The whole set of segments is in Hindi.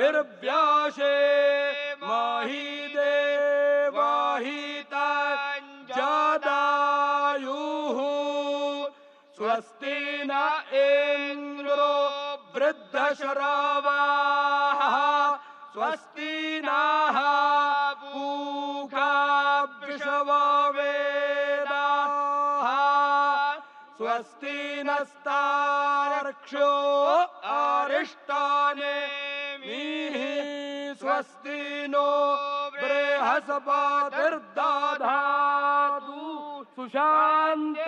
विर्व्यासे महिदेवाहितञ्जदायुः स्वस्ति न इन्द्रो वृद्धश्रवाः स्वस्ति नः पूषा विश्ववेदाः स्वस्ति नस्तार्क्ष्यो अरिष्टानेमिः स्वस्ति नो बृहस्पतिर्दधातु सुशान्तिर्भवतु।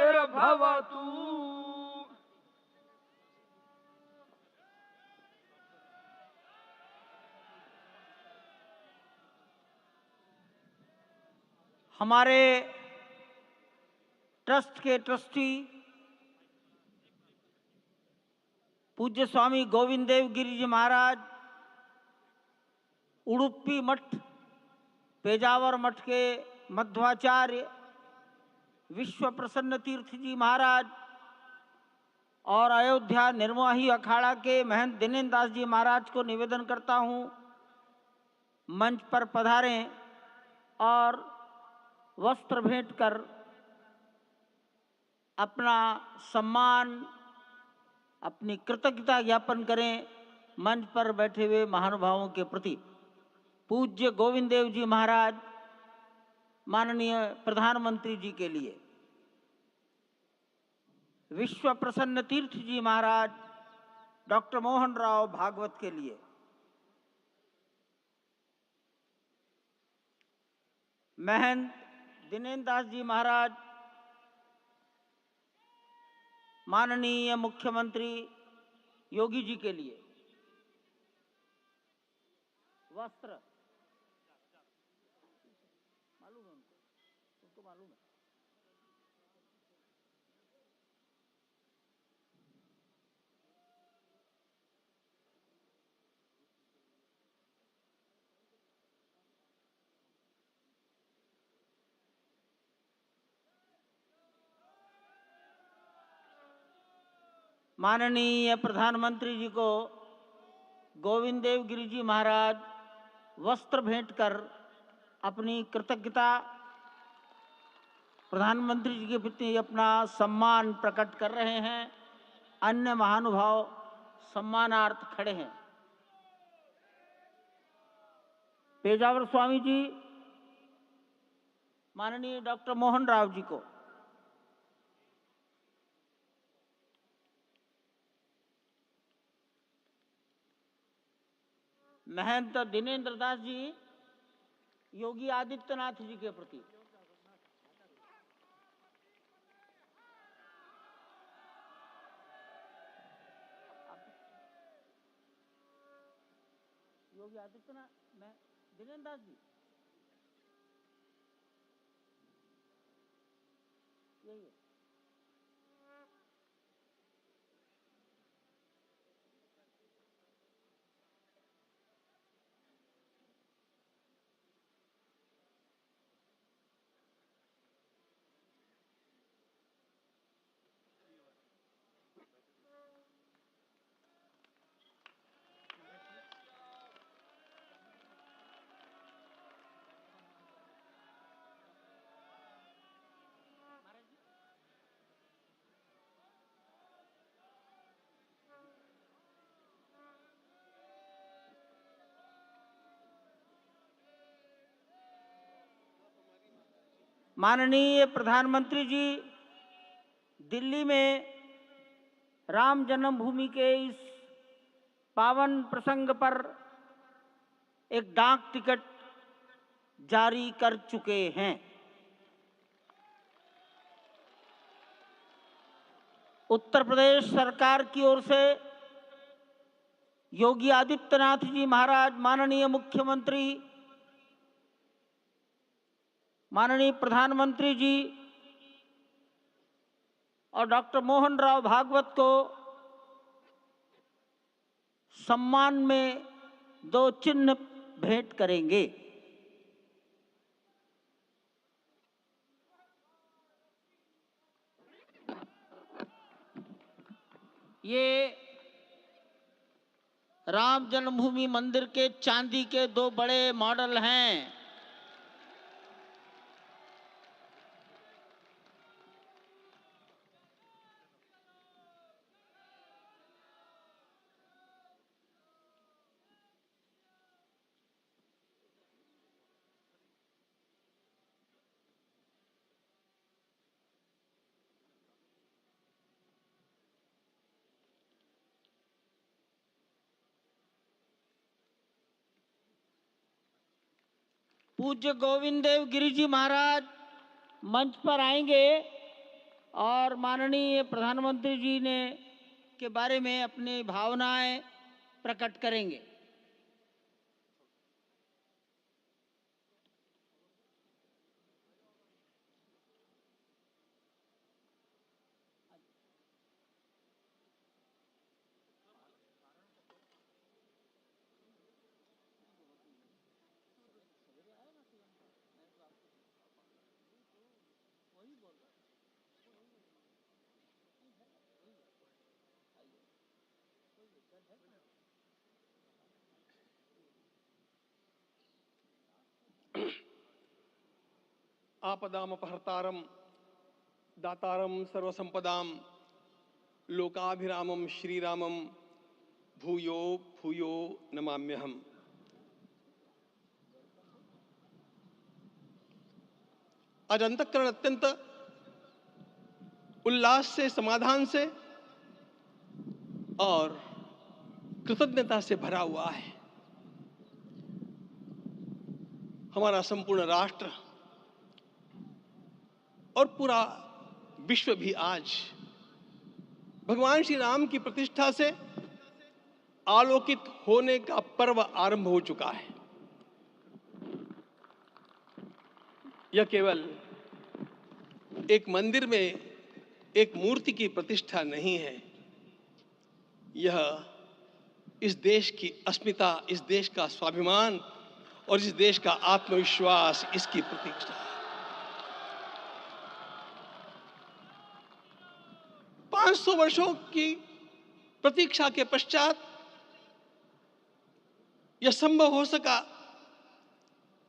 हमारे ट्रस्ट के ट्रस्टी पूज्य स्वामी गोविंद देव गिरि जी महाराज, उडुपी मठ, पेजावर मठ के मध्वाचार्य विश्व प्रसन्न तीर्थ जी महाराज और अयोध्या निर्मोही अखाड़ा के महंत दिनेन्द्र दास जी महाराज को निवेदन करता हूँ, मंच पर पधारें और वस्त्र भेंट कर अपना सम्मान, अपनी कृतज्ञता ज्ञापन करें मंच पर बैठे हुए महानुभावों के प्रति। पूज्य गोविंद देव जी महाराज, माननीय प्रधानमंत्री जी के लिए, विश्व प्रसन्न तीर्थ जी महाराज डॉक्टर मोहन राव भागवत के लिए, महंत दिनेन्द्र दास जी महाराज, माननीय मुख्यमंत्री योगी जी के लिए वस्त्र मालूम है उनको मालूम है। माननीय प्रधानमंत्री जी को गोविंद देव गिरि जी महाराज वस्त्र भेंट कर अपनी कृतज्ञता, प्रधानमंत्री जी के प्रति अपना सम्मान प्रकट कर रहे हैं। अन्य महानुभाव सम्मानार्थ खड़े हैं। पेजावर स्वामी जी माननीय डॉक्टर मोहन राव जी को, महंत दिनेन्द्र दास जी योगी आदित्यनाथ जी के प्रति, योगी आदित्यनाथ, मैं दिनेन्द्र दास जी, यही है। माननीय प्रधानमंत्री जी दिल्ली में राम जन्मभूमि के इस पावन प्रसंग पर एक डाक टिकट जारी कर चुके हैं। उत्तर प्रदेश सरकार की ओर से योगी आदित्यनाथ जी महाराज, माननीय मुख्यमंत्री, माननीय प्रधानमंत्री जी और डॉक्टर मोहन राव भागवत को सम्मान में 2 चिन्ह भेंट करेंगे। ये राम जन्मभूमि मंदिर के चांदी के 2 बड़े मॉडल हैं। पूज्य गोविंद देव गिरि जी महाराज मंच पर आएंगे और माननीय प्रधानमंत्री जी ने के बारे में अपनी भावनाएं प्रकट करेंगे। आपदामपहर्तारं दातारं सर्वसंपदां लोकाभिरामं श्रीरामं भूयो भूयो नमाम्यहम्। आज अंतःकरण अत्यंत उल्लास से, समाधान से और कृतज्ञता से भरा हुआ है। हमारा संपूर्ण राष्ट्र और पूरा विश्व भी आज भगवान श्री राम की प्रतिष्ठा से आलोकित होने का पर्व आरंभ हो चुका है। यह केवल एक मंदिर में एक मूर्ति की प्रतिष्ठा नहीं है, यह इस देश की अस्मिता, इस देश का स्वाभिमान और इस देश का आत्मविश्वास, इसकी प्रतिष्ठा है। 500 वर्षों की प्रतीक्षा के पश्चात यह संभव हो सका।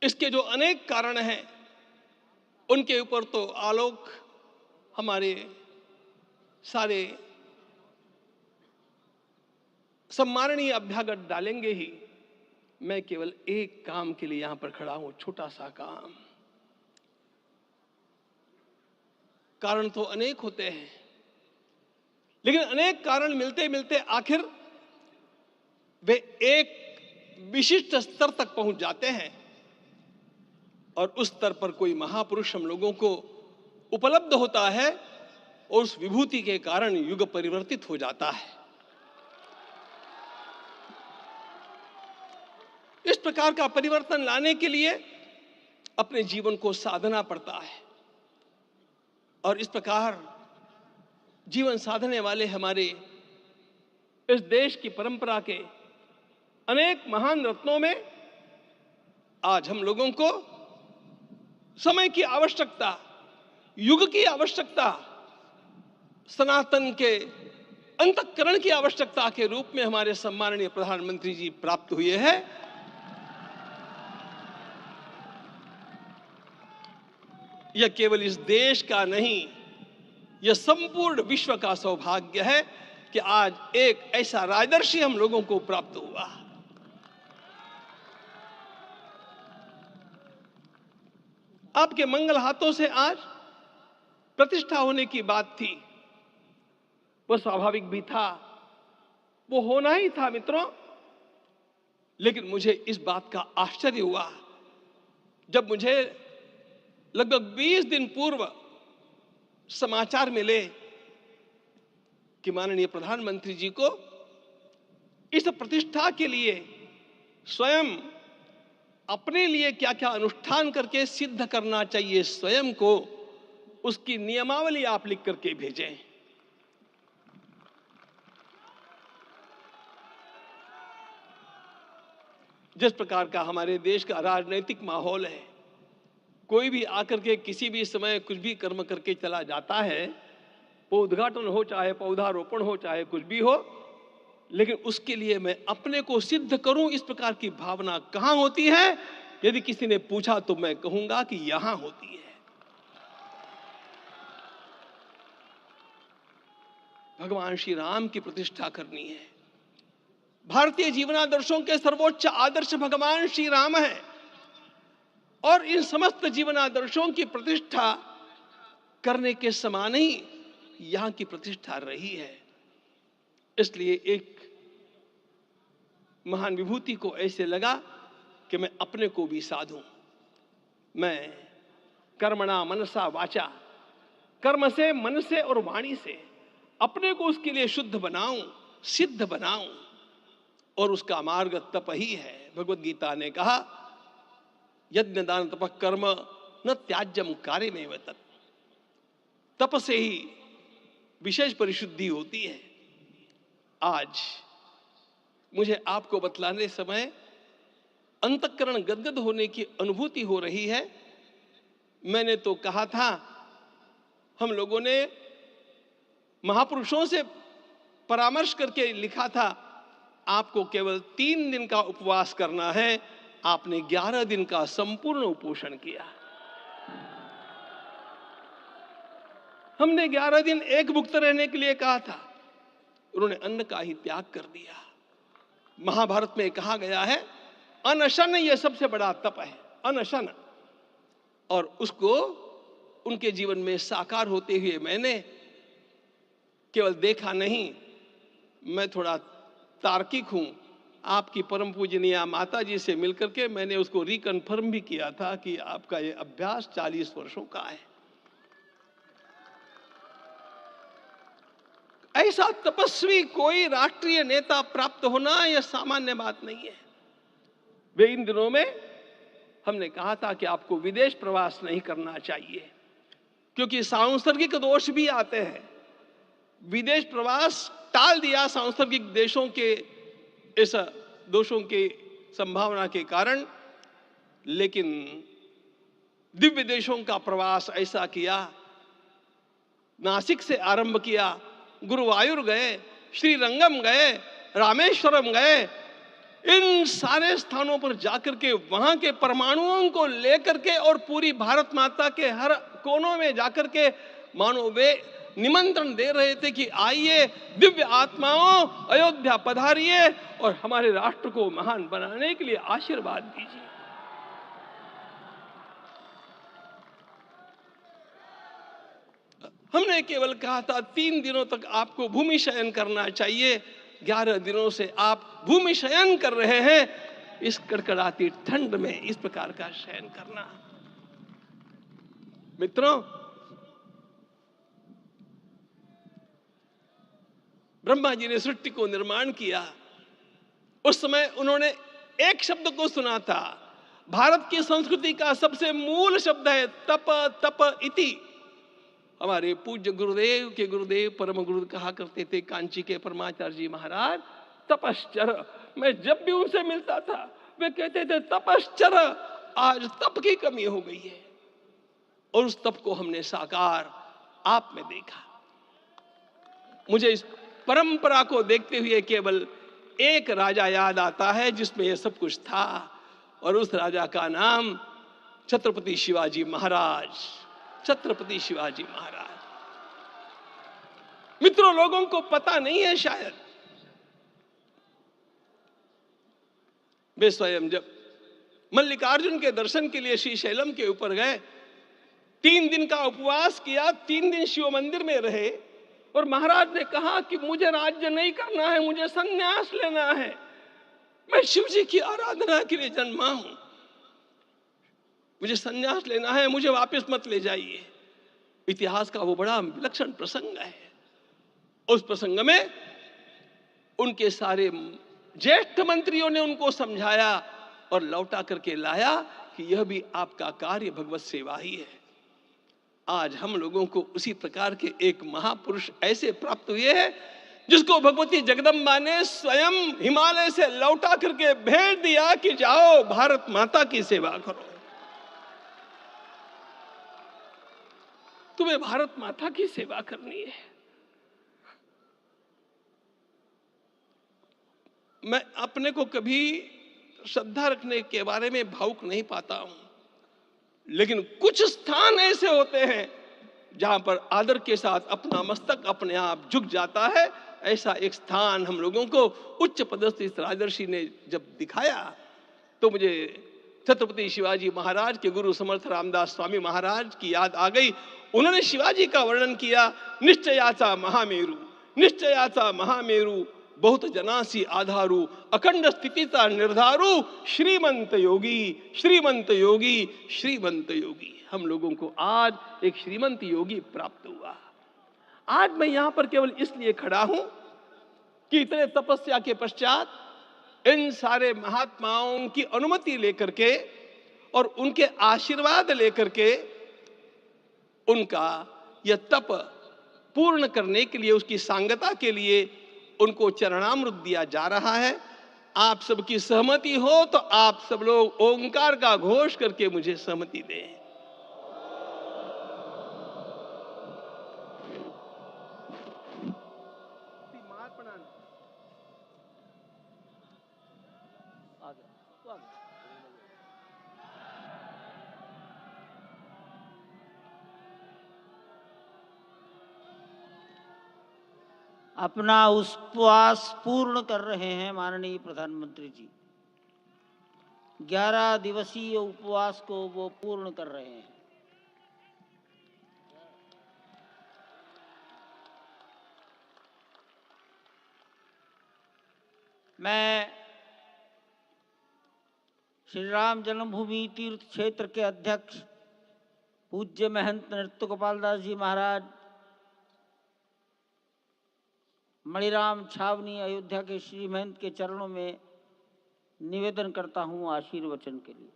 इसके जो अनेक कारण हैं, उनके ऊपर तो आलोक हमारे सारे सम्माननीय अभ्यागत डालेंगे ही। मैं केवल एक काम के लिए यहां पर खड़ा हूं, छोटा सा काम। कारण तो अनेक होते हैं, लेकिन अनेक कारण मिलते मिलते आखिर वे एक विशिष्ट स्तर तक पहुंच जाते हैं और उस स्तर पर कोई महापुरुष हम लोगों को उपलब्ध होता है और उस विभूति के कारण युग परिवर्तित हो जाता है। इस प्रकार का परिवर्तन लाने के लिए अपने जीवन को साधना पड़ता है और इस प्रकार जीवन साधने वाले हमारे इस देश की परंपरा के अनेक महान रत्नों में आज हम लोगों को समय की आवश्यकता, युग की आवश्यकता, सनातन के अंतःकरण की आवश्यकता के रूप में हमारे सम्माननीय प्रधानमंत्री जी प्राप्त हुए हैं। यह केवल इस देश का नहीं, यह संपूर्ण विश्व का सौभाग्य है कि आज एक ऐसा राजदर्शी हम लोगों को प्राप्त हुआ। आपके मंगल हाथों से आज प्रतिष्ठा होने की बात थी, वह स्वाभाविक भी था, वो होना ही था मित्रों। लेकिन मुझे इस बात का आश्चर्य हुआ जब मुझे लगभग 20 दिन पूर्व समाचार मिले कि माननीय प्रधानमंत्री जी को इस प्रतिष्ठा के लिए स्वयं अपने लिए क्या क्या अनुष्ठान करके सिद्ध करना चाहिए, स्वयं को उसकी नियमावली आप लिख करके भेजें। जिस प्रकार का हमारे देश का राजनीतिक माहौल है, कोई भी आकर के किसी भी समय कुछ भी कर्म करके चला जाता है, वो उद्घाटन हो चाहे पौधारोपण हो चाहे कुछ भी हो, लेकिन उसके लिए मैं अपने को सिद्ध करूं, इस प्रकार की भावना कहां होती है? यदि किसी ने पूछा तो मैं कहूंगा कि यहां होती है। भगवान श्री राम की प्रतिष्ठा करनी है। भारतीय जीवनादर्शों के सर्वोच्च आदर्श भगवान श्री राम है और इन समस्त जीवनादर्शों की प्रतिष्ठा करने के समान ही यहां की प्रतिष्ठा रही है। इसलिए एक महान विभूति को ऐसे लगा कि मैं अपने को भी साधूं। मैं कर्मणा मनसा वाचा, कर्म से, मन से और वाणी से अपने को उसके लिए शुद्ध बनाऊं, सिद्ध बनाऊं, और उसका मार्ग तप ही है। भगवत गीता ने कहा, यज्ञ दान तप कर्म न त्याज्यम कार्यमेव तत्। तप से ही विशेष परिशुद्धि होती है। आज मुझे आपको बतलाने समय अंतःकरण गदगद होने की अनुभूति हो रही है। मैंने तो कहा था, हम लोगों ने महापुरुषों से परामर्श करके लिखा था, आपको केवल 3 दिन का उपवास करना है। आपने 11 दिन का संपूर्ण उपोषण किया। हमने 11 दिन एक भुक्त रहने के लिए कहा था, उन्होंने अन्न का ही त्याग कर दिया। महाभारत में कहा गया है, अनशन यह सबसे बड़ा तप है, अनशन। और उसको उनके जीवन में साकार होते हुए मैंने केवल देखा नहीं, मैं थोड़ा तार्किक हूं। आपकी परम पूजनीय माता जी से मिलकर के मैंने उसको रिकन्फर्म भी किया था कि आपका यह अभ्यास 40 वर्षों का है। ऐसा तपस्वी कोई राष्ट्रीय नेता प्राप्त होना यह सामान्य बात नहीं है। वे इन दिनों में हमने कहा था कि आपको विदेश प्रवास नहीं करना चाहिए, क्योंकि सांसर्गिक दोष भी आते हैं। विदेश प्रवास टाल दिया सांसर्गिक देशों के इस दोषों की संभावना के कारण, लेकिन दिव्य देशों का प्रवास ऐसा किया। नासिक से आरंभ किया, गुरुवायूर गए, श्रीरंगम गए, रामेश्वरम गए। इन सारे स्थानों पर जाकर के वहां के परमाणुओं को लेकर के और पूरी भारत माता के हर कोनों में जाकर के मानो वे निमंत्रण दे रहे थे कि आइए दिव्य आत्माओं, अयोध्या पधारिए और हमारे राष्ट्र को महान बनाने के लिए आशीर्वाद दीजिए। हमने केवल कहा था 3 दिनों तक आपको भूमि शयन करना चाहिए। 11 दिनों से आप भूमि शयन कर रहे हैं। इस कड़कड़ाती ठंड में इस प्रकार का शयन करना, मित्रों, ब्रह्मा जी ने सृष्टि को निर्माण किया। उस समय उन्होंने एक शब्द को सुना था। भारत की संस्कृति का सबसे मूल शब्द है तप, तप इति। हमारे पूज्य गुरुदेव के गुरुदेव परम गुरु कहा करते थे, कांची के परमाचार्य जी महाराज, तपश्चर। मैं जब भी उनसे मिलता था वे कहते थे तपश्चर। आज तप की कमी हो गई है और उस तप को हमने साकार आप में देखा। मुझे इस परंपरा को देखते हुए केवल एक राजा याद आता है जिसमें यह सब कुछ था, और उस राजा का नाम छत्रपति शिवाजी महाराज। छत्रपति शिवाजी महाराज। मित्रों, लोगों को पता नहीं है शायद, वे स्वयं जब मल्लिकार्जुन के दर्शन के लिए श्री शैलम के ऊपर गए, 3 दिन का उपवास किया, 3 दिन शिव मंदिर में रहे, और महाराज ने कहा कि मुझे राज्य नहीं करना है, मुझे संन्यास लेना है, मैं शिव जी की आराधना के लिए जन्मा हूं, मुझे संन्यास लेना है, मुझे वापस मत ले जाइए। इतिहास का वो बड़ा विलक्षण प्रसंग है। उस प्रसंग में उनके सारे ज्येष्ठ मंत्रियों ने उनको समझाया और लौटा करके लाया कि यह भी आपका कार्य भगवत सेवा ही है। आज हम लोगों को उसी प्रकार के एक महापुरुष ऐसे प्राप्त हुए हैं जिसको भगवती जगदम्बा ने स्वयं हिमालय से लौटा करके भेज दिया कि जाओ भारत माता की सेवा करो। तुम्हें भारत माता की सेवा करनी है। मैं अपने को कभी श्रद्धा रखने के बारे में भावुक नहीं पाता हूं, लेकिन कुछ स्थान ऐसे होते हैं जहां पर आदर के साथ अपना मस्तक अपने आप झुक जाता है। ऐसा एक स्थान हम लोगों को उच्च पदस्थ इस राजर्षि ने जब दिखाया तो मुझे छत्रपति शिवाजी महाराज के गुरु समर्थ रामदास स्वामी महाराज की याद आ गई। उन्होंने शिवाजी का वर्णन किया, निश्चयाचा महामेरु, निश्चयाचा महामेरु, बहुत जनासी आधारू, अखंड स्थितिता निर्धारू, श्रीमंत योगी, श्रीमंत योगी, श्रीमंत योगी। हम लोगों को आज एक श्रीमंत योगी प्राप्त हुआ। आज मैं यहां पर केवल इसलिए खड़ा हूं कि इतने तपस्या के पश्चात इन सारे महात्माओं की अनुमति लेकर के और उनके आशीर्वाद लेकर के उनका यह तप पूर्ण करने के लिए, उसकी सांगता के लिए उनको चरणामृत दिया जा रहा है। आप सबकी सहमति हो तो आप सब लोग ओंकार का घोष करके मुझे सहमति दें। अपना उपवास पूर्ण कर रहे हैं माननीय प्रधानमंत्री जी। 11 दिवसीय उपवास को वो पूर्ण कर रहे हैं। मैं श्री राम जन्मभूमि तीर्थ क्षेत्र के अध्यक्ष पूज्य महंत नृत्य गोपाल दास जी महाराज, मणिराम छावनी अयोध्या के श्री महंत के चरणों में निवेदन करता हूं आशीर्वचन के लिए।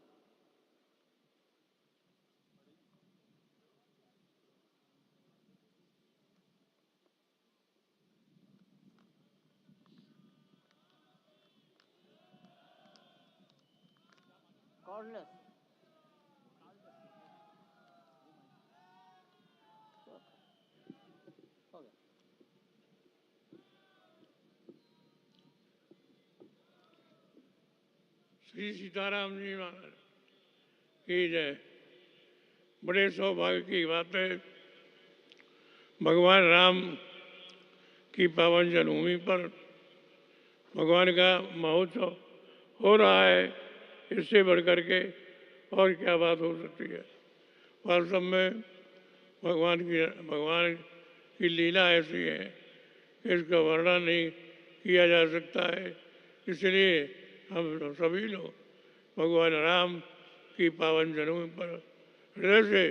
श्री सीताराम जी महाराज की जय। बड़े सौभाग्य की बात है, भगवान राम की पावन जन्मभूमि पर भगवान का महोत्सव हो रहा है। इससे बढ़कर के और क्या बात हो सकती है। वास्तव में भगवान की लीला ऐसी है कि इसका वर्णन नहीं किया जा सकता है। इसलिए हम सभी लोग भगवान राम की पावन जन्मभूमि पर हृदय से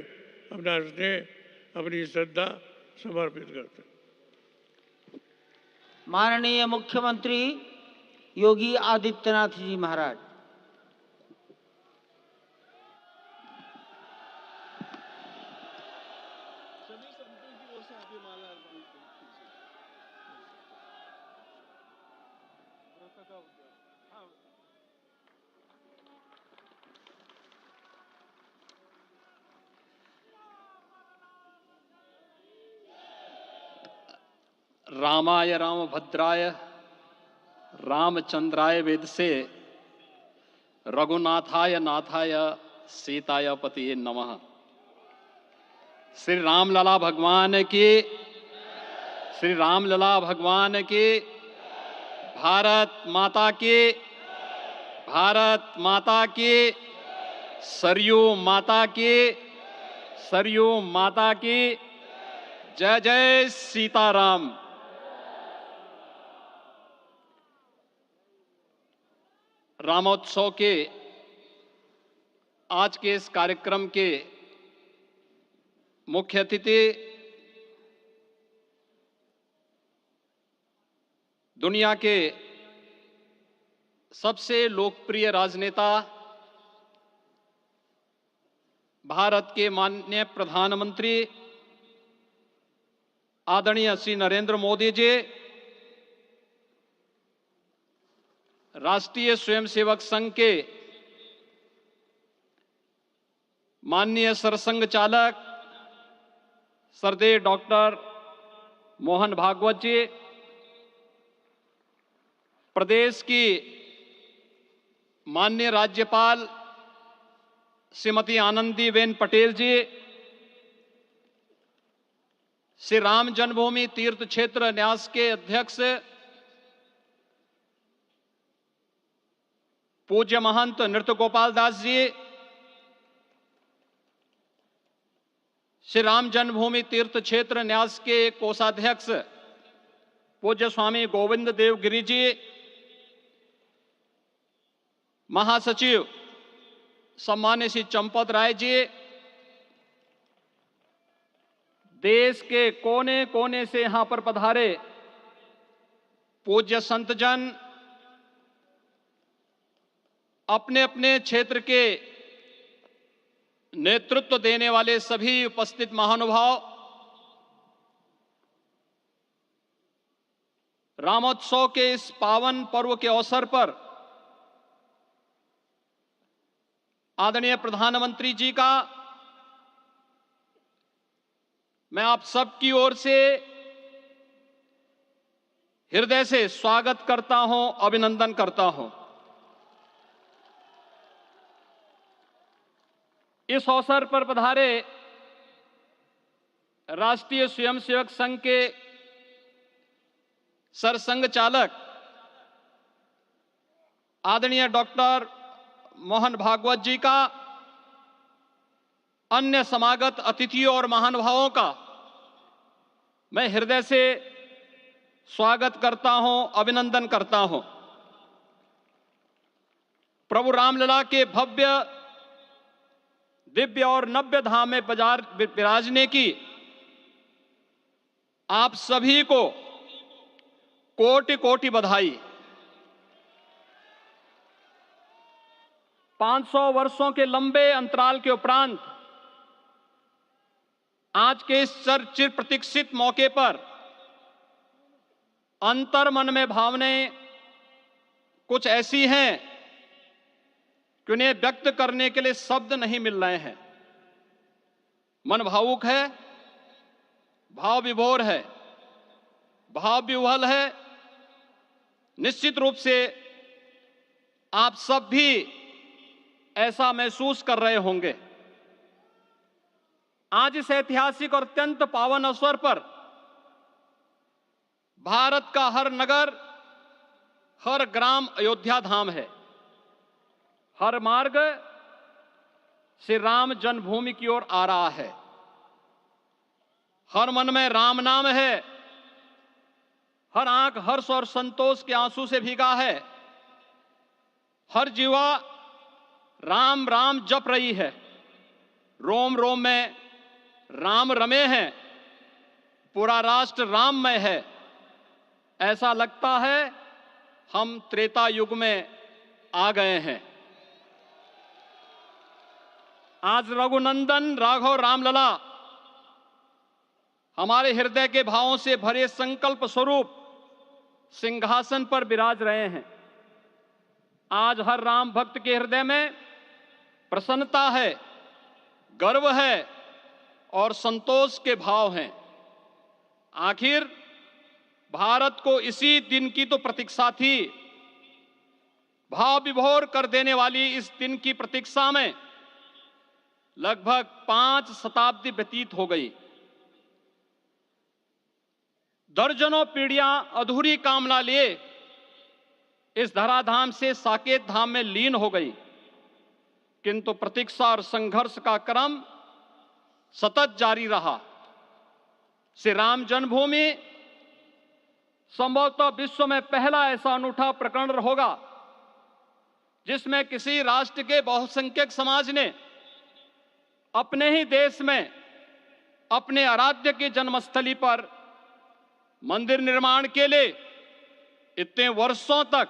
अपना स्नेह, अपनी श्रद्धा समर्पित करते हैं। माननीय मुख्यमंत्री योगी आदित्यनाथ जी महाराज। रामाय रामभद्राय रामचंद्राय वेदसे रघुनाथाय नाथाय सीताय पतिये नमः। श्री रामलला भगवान की, श्री रामलला भगवान की, भारत माता की, भारत माता की, सरयू माता की, सरयू माता की जय जय सीताराम। रामोत्सव के आज के इस कार्यक्रम के मुख्य अतिथि दुनिया के सबसे लोकप्रिय राजनेता, भारत के माननीय प्रधानमंत्री आदरणीय श्री नरेंद्र मोदी जी, राष्ट्रीय स्वयंसेवक संघ के माननीय सरसंघ चालक श्रद्धेय डॉक्टर मोहन भागवत जी, प्रदेश की माननीय राज्यपाल श्रीमती आनंदीबेन पटेल जी, श्री राम जन्मभूमि तीर्थ क्षेत्र न्यास के अध्यक्ष पूज्य महंत नृत्य गोपाल दास जी, श्री राम जन्मभूमि तीर्थ क्षेत्र न्यास के कोषाध्यक्ष पूज्य स्वामी गोविंद देव गिरी जी, महासचिव सम्मान्य श्री चंपत राय जी, देश के कोने कोने से यहां पर पधारे पूज्य संतजन, अपने अपने क्षेत्र के नेतृत्व देने वाले सभी उपस्थित महानुभाव, रामोत्सव के इस पावन पर्व के अवसर पर आदरणीय प्रधानमंत्री जी का मैं आप सबकी ओर से हृदय से स्वागत करता हूं, अभिनंदन करता हूं। इस अवसर पर पधारे राष्ट्रीय स्वयंसेवक संघ के सरसंघ चालक आदरणीय डॉक्टर मोहन भागवत जी का, अन्य समागत अतिथियों और महानुभावों का मैं हृदय से स्वागत करता हूं, अभिनंदन करता हूं। प्रभु रामलला के भव्य दिव्य और नव्य धाम में विराजने की आप सभी को कोटि कोटि बधाई। 500 वर्षों के लंबे अंतराल के उपरांत आज के इस चिर प्रतीक्षित मौके पर अंतर मन में भावनाएं कुछ ऐसी हैं कि उन्हें व्यक्त करने के लिए शब्द नहीं मिल रहे हैं। मन भावुक है, भाव विभोर है, भाव विह्वल है। निश्चित रूप से आप सब भी ऐसा महसूस कर रहे होंगे। आज इस ऐतिहासिक और अत्यंत पावन अवसर पर भारत का हर नगर, हर ग्राम अयोध्या धाम है। हर मार्ग श्री राम जन्मभूमि की ओर आ रहा है। हर मन में राम नाम है। हर आंख हर्ष और संतोष के आंसू से भीगा है। हर जीवा राम राम जप रही है। रोम रोम में राम रमे हैं। पूरा राष्ट्र राममय है। ऐसा लगता है हम त्रेता युग में आ गए हैं। आज रघुनंदन राघव रामलला हमारे हृदय के भावों से भरे संकल्प स्वरूप सिंहासन पर विराज रहे हैं। आज हर राम भक्त के हृदय में प्रसन्नता है, गर्व है और संतोष के भाव हैं। आखिर भारत को इसी दिन की तो प्रतीक्षा थी। भाव विभोर कर देने वाली इस दिन की प्रतीक्षा में लगभग 5 शताब्दी व्यतीत हो गई। दर्जनों पीढ़ियां अधूरी कामना लिए इस धराधाम से साकेत धाम में लीन हो गई, किंतु प्रतीक्षा और संघर्ष का क्रम सतत जारी रहा। श्री राम जन्मभूमि संभवतः विश्व में पहला ऐसा अनूठा प्रकरण होगा जिसमें किसी राष्ट्र के बहुसंख्यक समाज ने अपने ही देश में अपने आराध्य की जन्मस्थली पर मंदिर निर्माण के लिए इतने वर्षों तक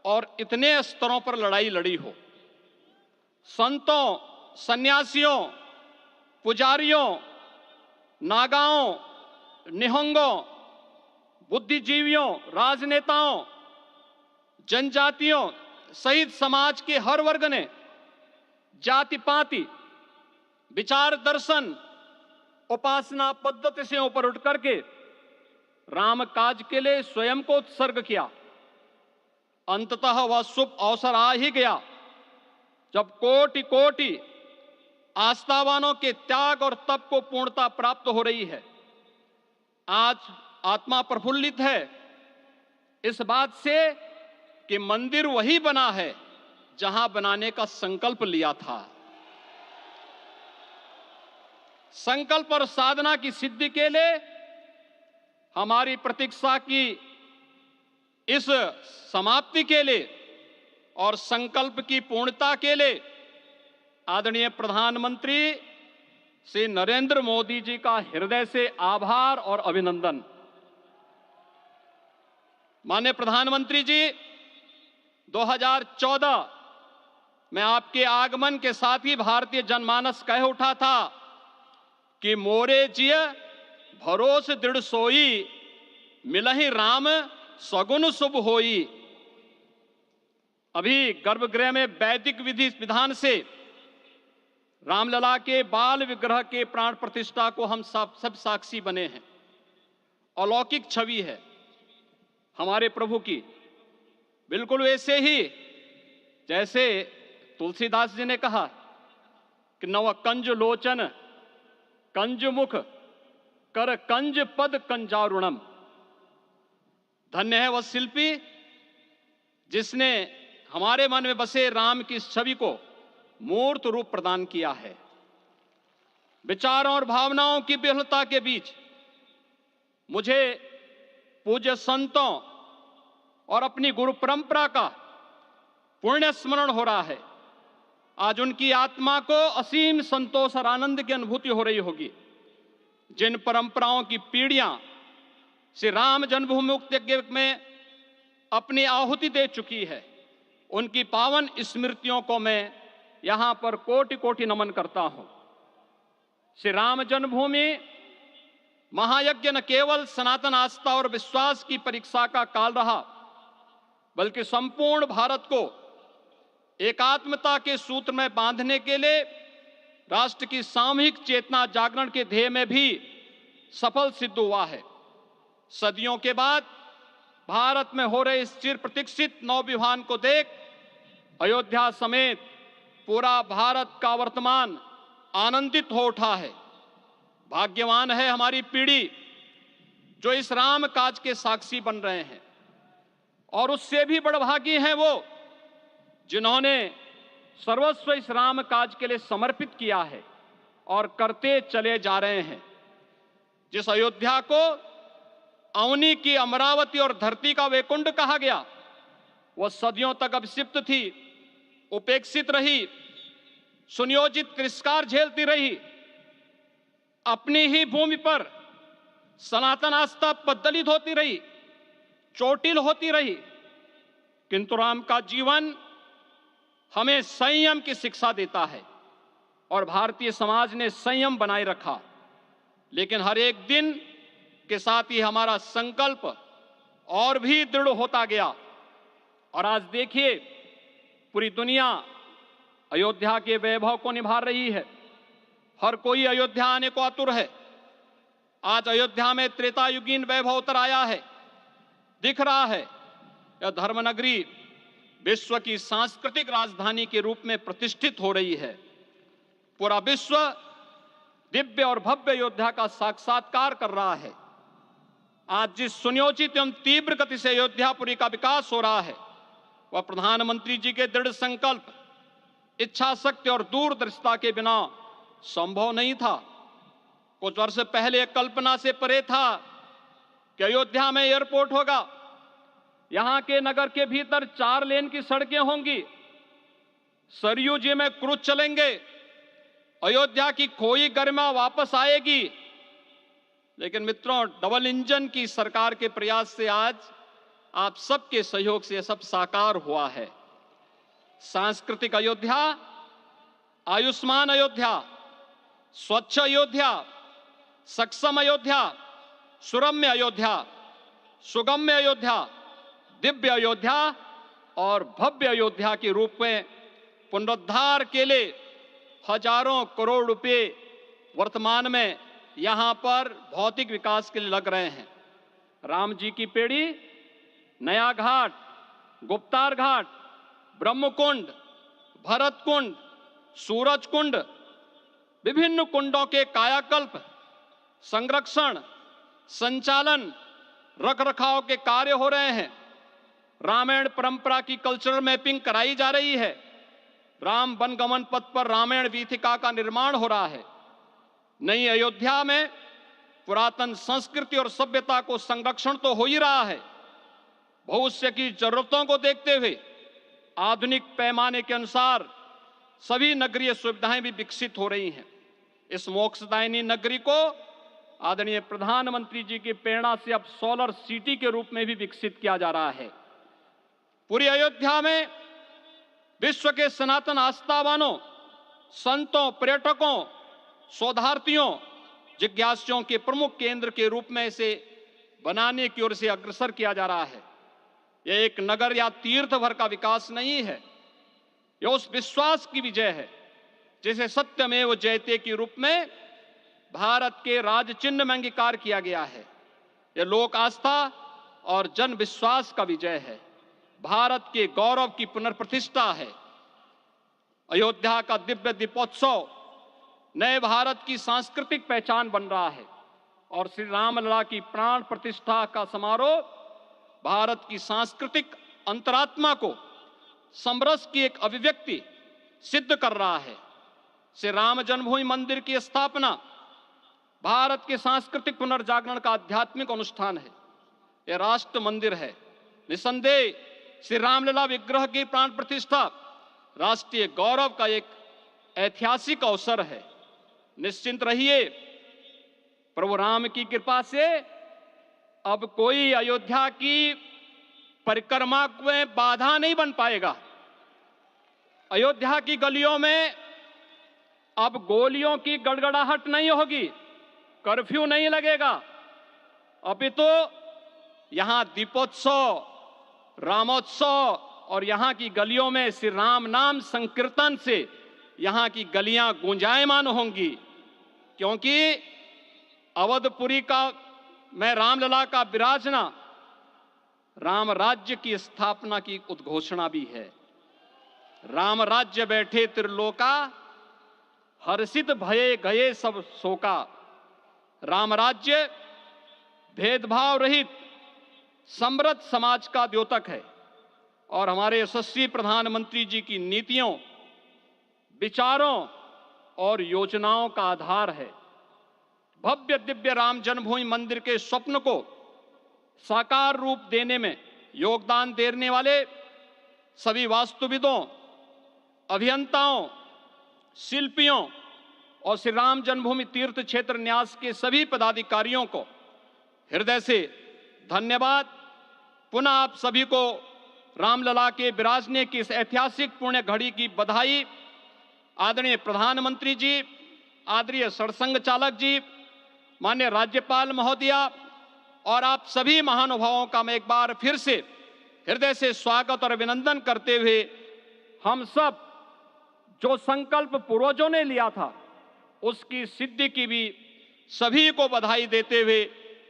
और इतने स्तरों पर लड़ाई लड़ी हो। संतों, सन्यासियों, पुजारियों, नागाओं, निहंगों, बुद्धिजीवियों, राजनेताओं, जनजातियों सहित समाज के हर वर्ग ने जाति पाति, विचार दर्शन, उपासना पद्धति से ऊपर उठ करके राम काज के लिए स्वयं को उत्सर्ग किया। अंततः वह शुभ अवसर आ ही गया जब कोटि कोटि आस्थावानों के त्याग और तप को पूर्णता प्राप्त हो रही है। आज आत्मा प्रफुल्लित है इस बात से कि मंदिर वही बना है जहां बनाने का संकल्प लिया था। संकल्प और साधना की सिद्धि के लिए हमारी प्रतीक्षा की इस समाप्ति के लिए और संकल्प की पूर्णता के लिए आदरणीय प्रधानमंत्री श्री नरेंद्र मोदी जी का हृदय से आभार और अभिनंदन। माननीय प्रधानमंत्री जी, 2014 में आपके आगमन के साथ ही भारतीय जनमानस कह उठा था कि मोरे जिय भरोस दृढ़ सोई, मिलहि राम सगुन शुभ होई। अभी गर्भगृह में वैदिक विधि विधान से रामलला के बाल विग्रह के प्राण प्रतिष्ठा को हम सब साक्षी बने हैं। अलौकिक छवि है हमारे प्रभु की, बिल्कुल वैसे ही जैसे तुलसीदास जी ने कहा कि नव कंज लोचन कंज मुख कर कंज पद कंजारुणम। धन्य है वह शिल्पी जिसने हमारे मन में बसे राम की छवि को मूर्त रूप प्रदान किया है। विचारों और भावनाओं की विहलता के बीच मुझे पूज्य संतों और अपनी गुरु परंपरा का पुण्य स्मरण हो रहा है। आज उनकी आत्मा को असीम संतोष और आनंद की अनुभूति हो रही होगी। जिन परंपराओं की पीढ़ियां श्री राम जन्मभूमि मुक्ति यज्ञ में अपनी आहुति दे चुकी है, उनकी पावन स्मृतियों को मैं यहां पर कोटि कोटि नमन करता हूं। श्री राम जन्मभूमि महायज्ञ न केवल सनातन आस्था और विश्वास की परीक्षा का काल रहा, बल्कि संपूर्ण भारत को एकात्मता के सूत्र में बांधने के लिए राष्ट्र की सामूहिक चेतना जागरण के ध्येय में भी सफल सिद्ध हुआ है। सदियों के बाद भारत में हो रहे इस चिर प्रतीक्षित नवविवाह को देख अयोध्या समेत पूरा भारत का वर्तमान आनंदित हो उठा है। भाग्यवान है हमारी पीढ़ी जो इस राम काज के साक्षी बन रहे हैं, और उससे भी बड़भागी हैं वो जिन्होंने सर्वस्व इस राम काज के लिए समर्पित किया है और करते चले जा रहे हैं। जिस अयोध्या को अवनी की अमरावती और धरती का वैकुंठ कहा गया, वह सदियों तक अभिषिप्त थी, उपेक्षित रही, सुनियोजित तिरस्कार झेलती रही। अपनी ही भूमि पर सनातन आस्था पद्दलित होती रही, चोटिल होती रही, किंतु राम का जीवन हमें संयम की शिक्षा देता है और भारतीय समाज ने संयम बनाए रखा। लेकिन हर एक दिन के साथ ही हमारा संकल्प और भी दृढ़ होता गया, और आज देखिए पूरी दुनिया अयोध्या के वैभव को निभा रही है। हर कोई अयोध्या आने को आतुर है। आज अयोध्या में त्रेतायुगीन वैभव उतर आया है, दिख रहा है। यह धर्मनगरी विश्व की सांस्कृतिक राजधानी के रूप में प्रतिष्ठित हो रही है। पूरा विश्व दिव्य और भव्य अयोध्या का साक्षात्कार कर रहा है। आज जिस सुनियोजित एवं तीव्र गति से अयोध्यापुरी का विकास हो रहा है, वह प्रधानमंत्री जी के दृढ़ संकल्प, इच्छा शक्ति और दूरदर्शिता के बिना संभव नहीं था। कुछ वर्ष पहले कल्पना से परे था कि अयोध्या में एयरपोर्ट होगा, यहां के नगर के भीतर 4 लेन की सड़कें होंगी, सरयू जी में क्रूज चलेंगे, अयोध्या की खोई गरिमा वापस आएगी। लेकिन मित्रों, डबल इंजन की सरकार के प्रयास से आज आप सबके सहयोग से यह सब साकार हुआ है। सांस्कृतिक अयोध्या, आयुष्मान अयोध्या, स्वच्छ अयोध्या, सक्षम अयोध्या, सुरम्य अयोध्या, सुगम्य अयोध्या, दिव्य अयोध्या और भव्य अयोध्या के रूप में पुनरुद्धार के लिए हजारों करोड़ रुपए वर्तमान में यहां पर भौतिक विकास के लिए लग रहे हैं। राम जी की पेड़ी, नया घाट, गुप्तार घाट, ब्रह्मकुंड, भरत कुंड, सूरज कुंड, विभिन्न कुंडों के कायाकल्प, संरक्षण, संचालन, रखरखाव के कार्य हो रहे हैं। रामायण परंपरा की कल्चरल मैपिंग कराई जा रही है। राम वनगमन पथ पर रामायण वीथिका का निर्माण हो रहा है। नई अयोध्या में पुरातन संस्कृति और सभ्यता को संरक्षण तो हो ही रहा है, भविष्य की जरूरतों को देखते हुए आधुनिक पैमाने के अनुसार सभी नगरीय सुविधाएं भी विकसित हो रही हैं। इस मोक्षदायिनी नगरी को आदरणीय प्रधानमंत्री जी की प्रेरणा से अब सोलर सिटी के रूप में भी विकसित किया जा रहा है। पूरी अयोध्या में विश्व के सनातन आस्थावानों, संतों, पर्यटकों, शोधार्थियों, जिज्ञासुओं के प्रमुख केंद्र के रूप में इसे बनाने की ओर से अग्रसर किया जा रहा है। यह एक नगर या तीर्थ भर का विकास नहीं है, यह उस विश्वास की विजय है जिसे सत्यमेव जयते के रूप में भारत के राज चिन्ह में अंगीकार किया गया है। यह लोक आस्था और जन विश्वास का विजय है, भारत के गौरव की पुनर्प्रतिष्ठा है। अयोध्या का दिव्य दीपोत्सव नए भारत की सांस्कृतिक पहचान बन रहा है और श्री रामलला की प्राण प्रतिष्ठा का समारोह भारत की सांस्कृतिक अंतरात्मा को समरस की एक अभिव्यक्ति सिद्ध कर रहा है। श्री राम जन्मभूमि मंदिर की स्थापना भारत के सांस्कृतिक पुनर्जागरण का आध्यात्मिक अनुष्ठान है। यह राष्ट्र मंदिर है। निसंदेह श्री रामलला विग्रह की प्राण प्रतिष्ठा राष्ट्रीय गौरव का एक ऐतिहासिक अवसर है। निश्चिंत रहिए, प्रभु राम की कृपा से अब कोई अयोध्या की परिक्रमा में बाधा नहीं बन पाएगा। अयोध्या की गलियों में अब गोलियों की गड़गड़ाहट नहीं होगी, कर्फ्यू नहीं लगेगा। अपितु यहां दीपोत्सव, रामोत्सव और यहां की गलियों में श्री राम नाम संकीर्तन से यहां की गलियां गुंजायमान होंगी, क्योंकि अवधपुरी का मैं रामलला का विराजना राम राज्य की स्थापना की उद्घोषणा भी है। राम राज्य बैठे त्रिलोका, हर्षित भये गए सब शोका। राम राज्य भेदभाव रहित समृद्ध समाज का द्योतक है और हमारे यशस्वी प्रधानमंत्री जी की नीतियों, विचारों और योजनाओं का आधार है। भव्य दिव्य राम जन्मभूमि मंदिर के स्वप्न को साकार रूप देने में योगदान देने वाले सभी वास्तुविदों, अभियंताओं, शिल्पियों और श्री राम जन्मभूमि तीर्थ क्षेत्र न्यास के सभी पदाधिकारियों को हृदय से धन्यवाद। पुनः आप सभी को रामलला के विराजने की इस ऐतिहासिक पुण्य घड़ी की बधाई। आदरणीय प्रधानमंत्री जी, आदरणीय सरसंघ चालक जी, माननीय राज्यपाल महोदया और आप सभी महानुभावों का मैं एक बार फिर से हृदय से स्वागत और अभिनंदन करते हुए हम सब जो संकल्प पूर्वजों ने लिया था उसकी सिद्धि की भी सभी को बधाई देते हुए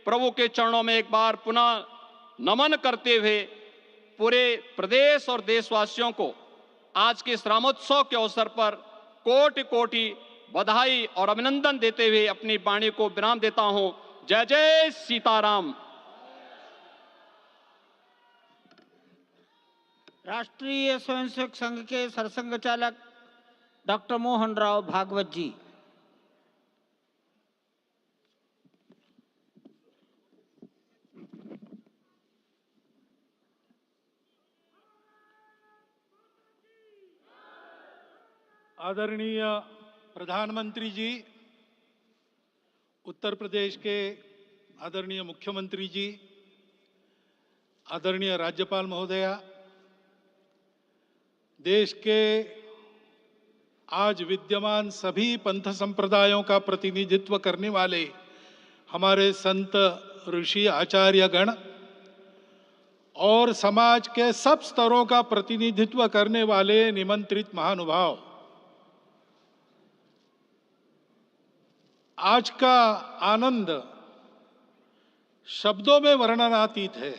प्रभु के चरणों में एक बार पुनः नमन करते हुए पूरे प्रदेश और देशवासियों को आज के इस रामोत्सव के अवसर पर कोटि कोटि बधाई और अभिनंदन देते हुए अपनी वाणी को विराम देता हूं। जय जय सीताराम। राष्ट्रीय स्वयंसेवक संघ के सरसंघ चालक डॉक्टर मोहन राव भागवत जी। आदरणीय प्रधानमंत्री जी, उत्तर प्रदेश के आदरणीय मुख्यमंत्री जी, आदरणीय राज्यपाल महोदया, देश के आज विद्यमान सभी पंथ संप्रदायों का प्रतिनिधित्व करने वाले हमारे संत, ऋषि, आचार्य गण और समाज के सब स्तरों का प्रतिनिधित्व करने वाले निमंत्रित महानुभाव, आज का आनंद शब्दों में वर्णनातीत है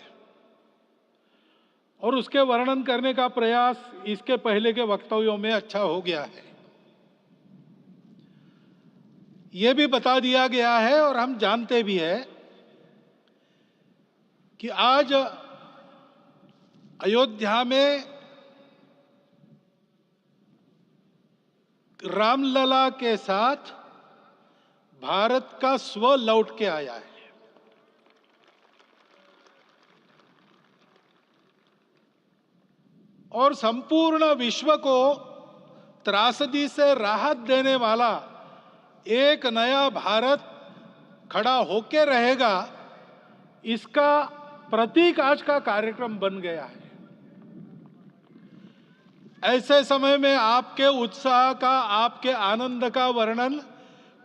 और उसके वर्णन करने का प्रयास इसके पहले के वक्तव्यों में अच्छा हो गया है। ये भी बता दिया गया है और हम जानते भी हैं कि आज अयोध्या में रामलला के साथ भारत का स्व लौट के आया है। और संपूर्ण विश्व को त्रासदी से राहत देने वाला एक नया भारत खड़ा होके रहेगा, इसका प्रतीक आज का कार्यक्रम बन गया है। ऐसे समय में आपके उत्साह का, आपके आनंद का वर्णन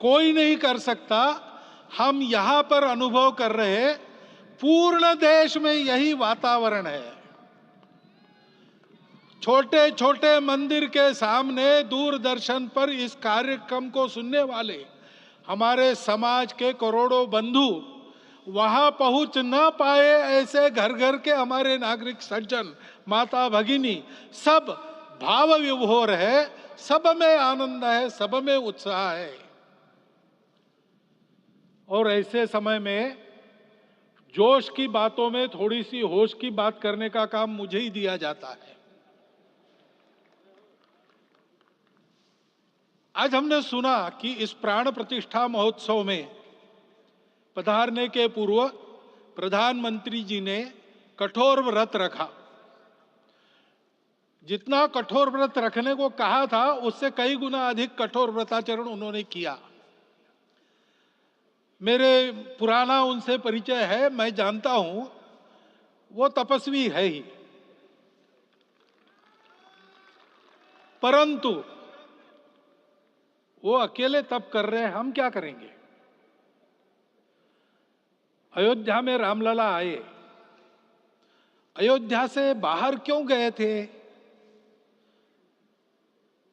कोई नहीं कर सकता। हम यहां पर अनुभव कर रहे, पूर्ण देश में यही वातावरण है। छोटे छोटे मंदिर के सामने दूरदर्शन पर इस कार्यक्रम को सुनने वाले हमारे समाज के करोड़ों बंधु वहां पहुंच न पाए, ऐसे घर घर के हमारे नागरिक सज्जन, माता भगिनी सब भाव विभोर है, सब में आनंद है, सब में उत्साह है। और ऐसे समय में जोश की बातों में थोड़ी सी होश की बात करने का काम मुझे ही दिया जाता है। आज हमने सुना कि इस प्राण प्रतिष्ठा महोत्सव में पधारने के पूर्व प्रधानमंत्री जी ने कठोर व्रत रखा। जितना कठोर व्रत रखने को कहा था, उससे कई गुना अधिक कठोर व्रताचरण उन्होंने किया। मेरे पुराना उनसे परिचय है, मैं जानता हूं वो तपस्वी है ही, परंतु वो अकेले तप कर रहे हैं, हम क्या करेंगे। अयोध्या में रामलला आए, अयोध्या से बाहर क्यों गए थे?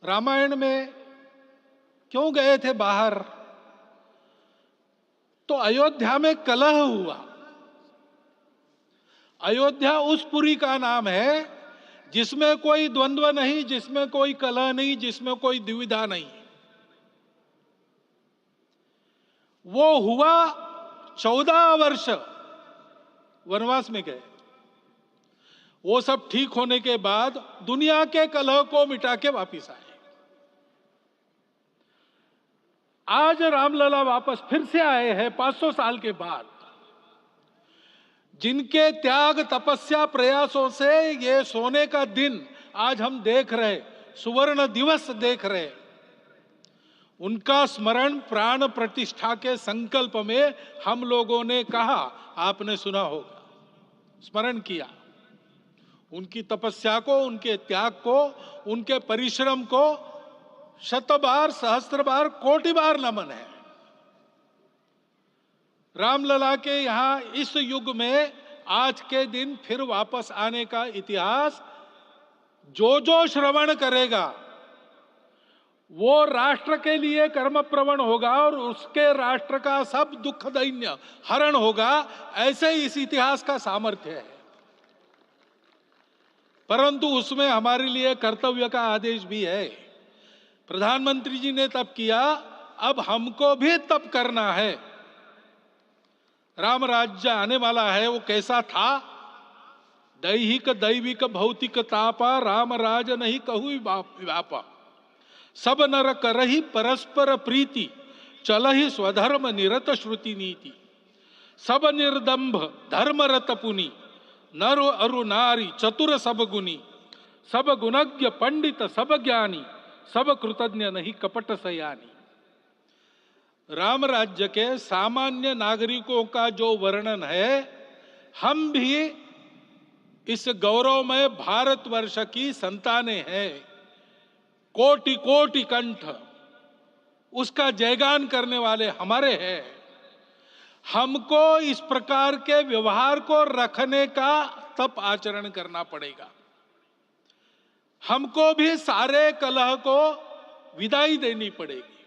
रामायण में क्यों गए थे बाहर? तो अयोध्या में कलह हुआ। अयोध्या उस पुरी का नाम है जिसमें कोई द्वंद्व नहीं, जिसमें कोई कलह नहीं, जिसमें कोई दुविधा नहीं। वो हुआ 14 वर्ष वनवास में गए। वो सब ठीक होने के बाद दुनिया के कलह को मिटा के वापिस आए। आज रामलला वापस फिर से आए हैं 500 साल के बाद। जिनके त्याग, तपस्या, प्रयासों से ये सोने का दिन आज हम देख रहे, सुवर्ण दिवस देख रहे, उनका स्मरण प्राण प्रतिष्ठा के संकल्प में हम लोगों ने कहा, आपने सुना होगा, स्मरण किया। उनकी तपस्या को, उनके त्याग को, उनके परिश्रम को शत बार, सहस्त्र बार, कोटि बार नमन है। रामलला के यहां इस युग में आज के दिन फिर वापस आने का इतिहास जो जो श्रवण करेगा वो राष्ट्र के लिए कर्म प्रवण होगा और उसके राष्ट्र का सब दुख दैन्य हरण होगा। ऐसे इस इतिहास का सामर्थ्य है। परंतु उसमें हमारे लिए कर्तव्य का आदेश भी है। प्रधानमंत्री जी ने तप किया, अब हमको भी तप करना है। राम राज्य आने वाला है, वो कैसा था? दैहिक दैविक भौतिक तापा, राम राज नहीं कहु व्यापा। सब नर करहि परस्पर प्रीति, चलहि स्वधर्म निरत श्रुति नीति। सब निर्दंभ धर्मरत पुनि, नर अरु नारी चतुर सब गुनी। सब गुणज्ञ पंडित सब ज्ञानी, सब कृतज्ञ नहीं कपट सयानी। राम राज्य के सामान्य नागरिकों का जो वर्णन है, हम भी इस गौरवमय भारतवर्ष की संतानें हैं। कोटि कोटि कंठ उसका जयगान करने वाले हमारे हैं। हमको इस प्रकार के व्यवहार को रखने का तप आचरण करना पड़ेगा। हमको भी सारे कलह को विदाई देनी पड़ेगी।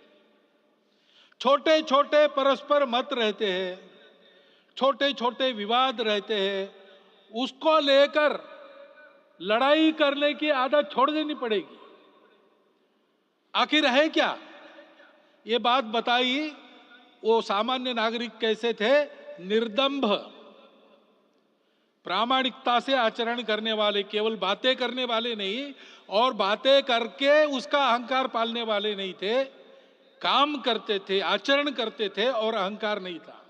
छोटे छोटे परस्पर मत रहते हैं, छोटे छोटे विवाद रहते हैं, उसको लेकर लड़ाई करने की आदत छोड़ देनी पड़ेगी। आखिर है क्या? ये बात बताई। वो सामान्य नागरिक कैसे थे? निर्दंभ, प्रामाणिकता से आचरण करने वाले, केवल बातें करने वाले नहीं और बातें करके उसका अहंकार पालने वाले नहीं थे। काम करते थे, आचरण करते थे और अहंकार नहीं था।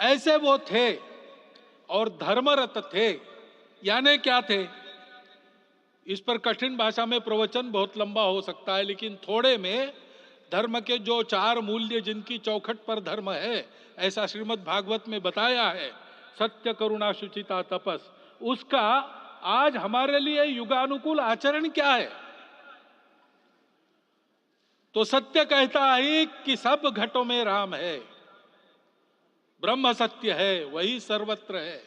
ऐसे वो थे और धर्मरत थे। यानी क्या थे? इस पर कठिन भाषा में प्रवचन बहुत लंबा हो सकता है, लेकिन थोड़े में धर्म के जो 4 मूल्य जिनकी चौखट पर धर्म है, ऐसा श्रीमद् भागवत में बताया है, सत्य, करुणा, शुचिता, तपस, उसका आज हमारे लिए युगानुकूल आचरण क्या है? तो सत्य कहता है कि सब घटों में राम है, ब्रह्म सत्य है, वही सर्वत्र है।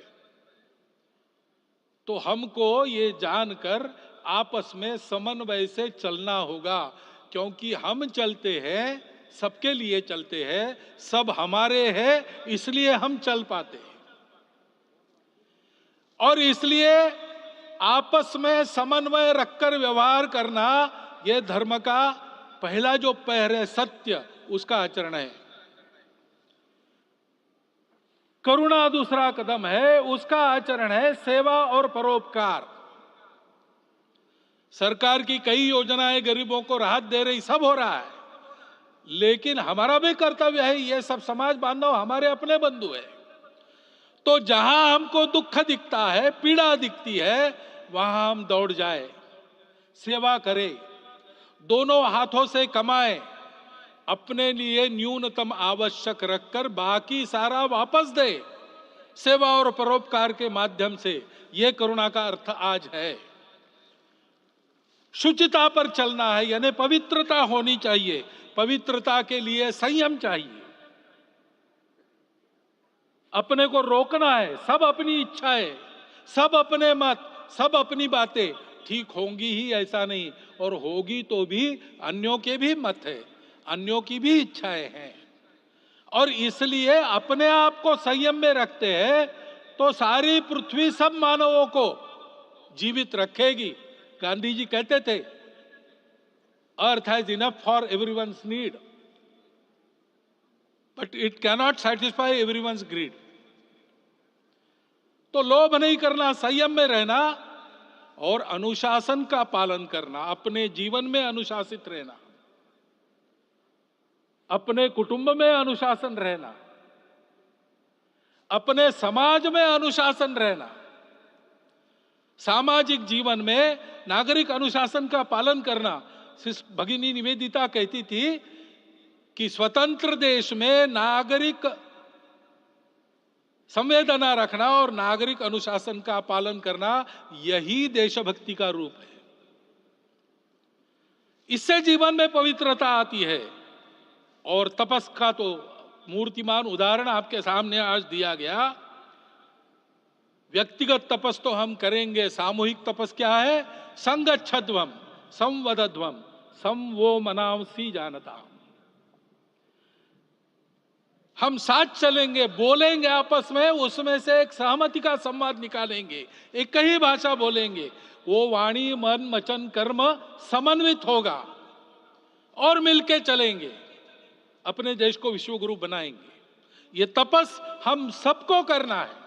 तो हमको ये जानकर आपस में समन्वय से चलना होगा, क्योंकि हम चलते हैं, सबके लिए चलते हैं, सब हमारे हैं, इसलिए हम चल पाते हैं। और इसलिए आपस में समन्वय रखकर व्यवहार करना, यह धर्म का पहला जो पैर है, सत्य, उसका आचरण है। करुणा दूसरा कदम है, उसका आचरण है सेवा और परोपकार। सरकार की कई योजनाएं गरीबों को राहत दे रही, सब हो रहा है, लेकिन हमारा भी कर्तव्य है, ये सब समाज बांधव हमारे अपने बंधु है। तो जहां हमको दुख दिखता है, पीड़ा दिखती है, वहां हम दौड़ जाए, सेवा करें, दोनों हाथों से कमाएं, अपने लिए न्यूनतम आवश्यक रखकर बाकी सारा वापस दे, सेवा और परोपकार के माध्यम से। यह करुणा का अर्थ आज है। शुचिता पर चलना है, यानी पवित्रता होनी चाहिए। पवित्रता के लिए संयम चाहिए, अपने को रोकना है। सब अपनी इच्छाएं, सब अपने मत, सब अपनी बातें ठीक होंगी ही ऐसा नहीं, और होगी तो भी अन्यों के भी मत है, अन्यों की भी इच्छाएं हैं। और इसलिए अपने आप को संयम में रखते हैं तो सारी पृथ्वी सब मानवों को जीवित रखेगी। गांधी जी कहते थे, earth has enough for everyone's need, but it cannot satisfy everyone's greed. तो लोभ नहीं करना, संयम में रहना और अनुशासन का पालन करना, अपने जीवन में अनुशासित रहना, अपने कुटुंब में अनुशासन रहना, अपने समाज में अनुशासन रहना। सामाजिक जीवन में नागरिक अनुशासन का पालन करना। भगिनी निवेदिता कहती थी कि स्वतंत्र देश में नागरिक संवेदना रखना और नागरिक अनुशासन का पालन करना, यही देशभक्ति का रूप है। इससे जीवन में पवित्रता आती है। और तपस का तो मूर्तिमान उदाहरण आपके सामने आज दिया गया। व्यक्तिगत तपस तो हम करेंगे, सामूहिक तपस क्या है? संगच्छध्वम संवदध्वम संवो मनांसी जानता। हम साथ चलेंगे, बोलेंगे आपस में, उसमें से एक सहमति का संवाद निकालेंगे, एक ही भाषा बोलेंगे, वो वाणी मन वचन कर्म समन्वित होगा और मिलके चलेंगे, अपने देश को विश्वगुरु बनाएंगे। ये तपस हम सबको करना है।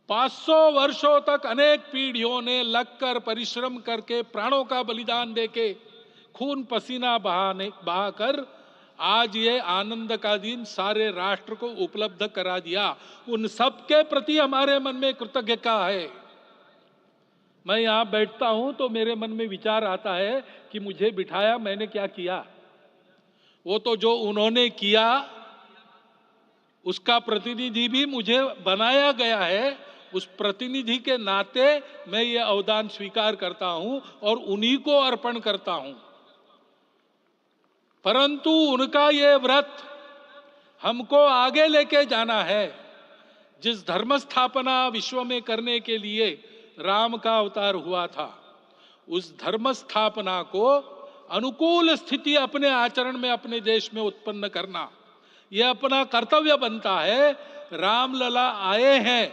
500 वर्षों तक अनेक पीढ़ियों ने लगकर परिश्रम करके, प्राणों का बलिदान देके, खून पसीना बहाकर आज ये आनंद का दिन सारे राष्ट्र को उपलब्ध करा दिया। उन सबके प्रति हमारे मन में कृतज्ञता है। मैं यहां बैठता हूं तो मेरे मन में विचार आता है कि मुझे बिठाया, मैंने क्या किया? वो तो जो उन्होंने किया उसका प्रतिनिधि भी मुझे बनाया गया है। उस प्रतिनिधि के नाते मैं ये अवदान स्वीकार करता हूं और उन्हीं को अर्पण करता हूं। परंतु उनका ये व्रत हमको आगे लेके जाना है। जिस धर्म स्थापना विश्व में करने के लिए राम का अवतार हुआ था, उस धर्म स्थापना को अनुकूल स्थिति अपने आचरण में, अपने देश में उत्पन्न करना, यह अपना कर्तव्य बनता है। रामलला आए हैं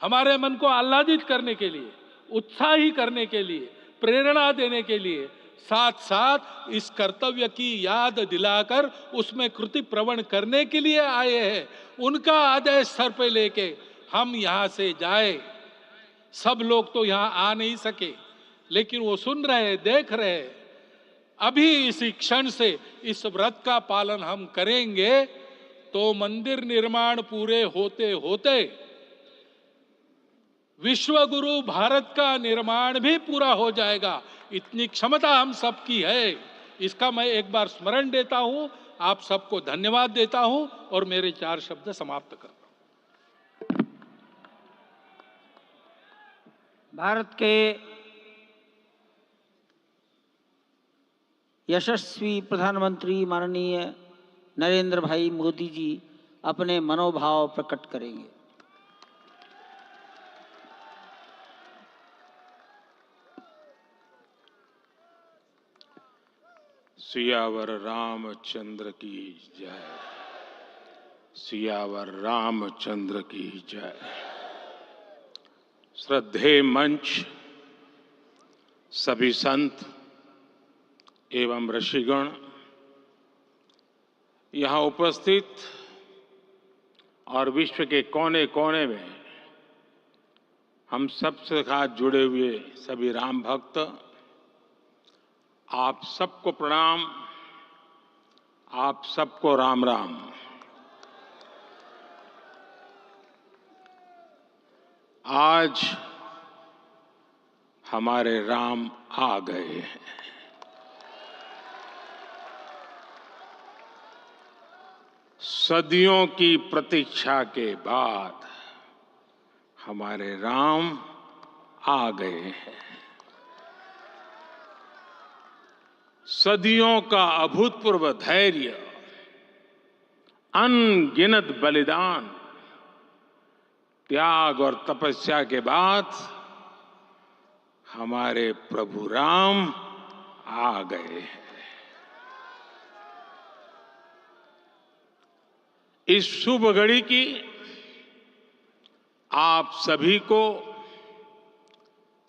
हमारे मन को आह्लादित करने के लिए, उत्साही करने के लिए, प्रेरणा देने के लिए, साथ साथ इस कर्तव्य की याद दिलाकर उसमें कृति प्रवण करने के लिए आए हैं। उनका आदेश सर पे लेके हम यहां से जाए। सब लोग तो यहां आ नहीं सके, लेकिन वो सुन रहे, देख रहे। अभी इसी क्षण से इस व्रत का पालन हम करेंगे तो मंदिर निर्माण पूरे होते होते विश्व गुरु भारत का निर्माण भी पूरा हो जाएगा। इतनी क्षमता हम सबकी है। इसका मैं एक बार स्मरण देता हूं, आप सबको धन्यवाद देता हूं और मेरे 4 शब्द समाप्त करता हूं। भारत के यशस्वी प्रधानमंत्री माननीय नरेंद्र भाई मोदी जी अपने मनोभाव प्रकट करेंगे। सियावर रामचंद्र की जय। सियावर रामचंद्र की जय। श्रद्धेय मंच, सभी संत एवं ऋषिगण, यहाँ उपस्थित और विश्व के कोने कोने में हम सबसे साथ जुड़े हुए सभी राम भक्त, आप सबको प्रणाम, आप सबको राम राम। आज हमारे राम आ गए हैं। सदियों की प्रतीक्षा के बाद हमारे राम आ गए हैं। सदियों का अभूतपूर्व धैर्य, अनगिनत बलिदान, त्याग और तपस्या के बाद हमारे प्रभु राम आ गए हैं। इस शुभ घड़ी की आप सभी को,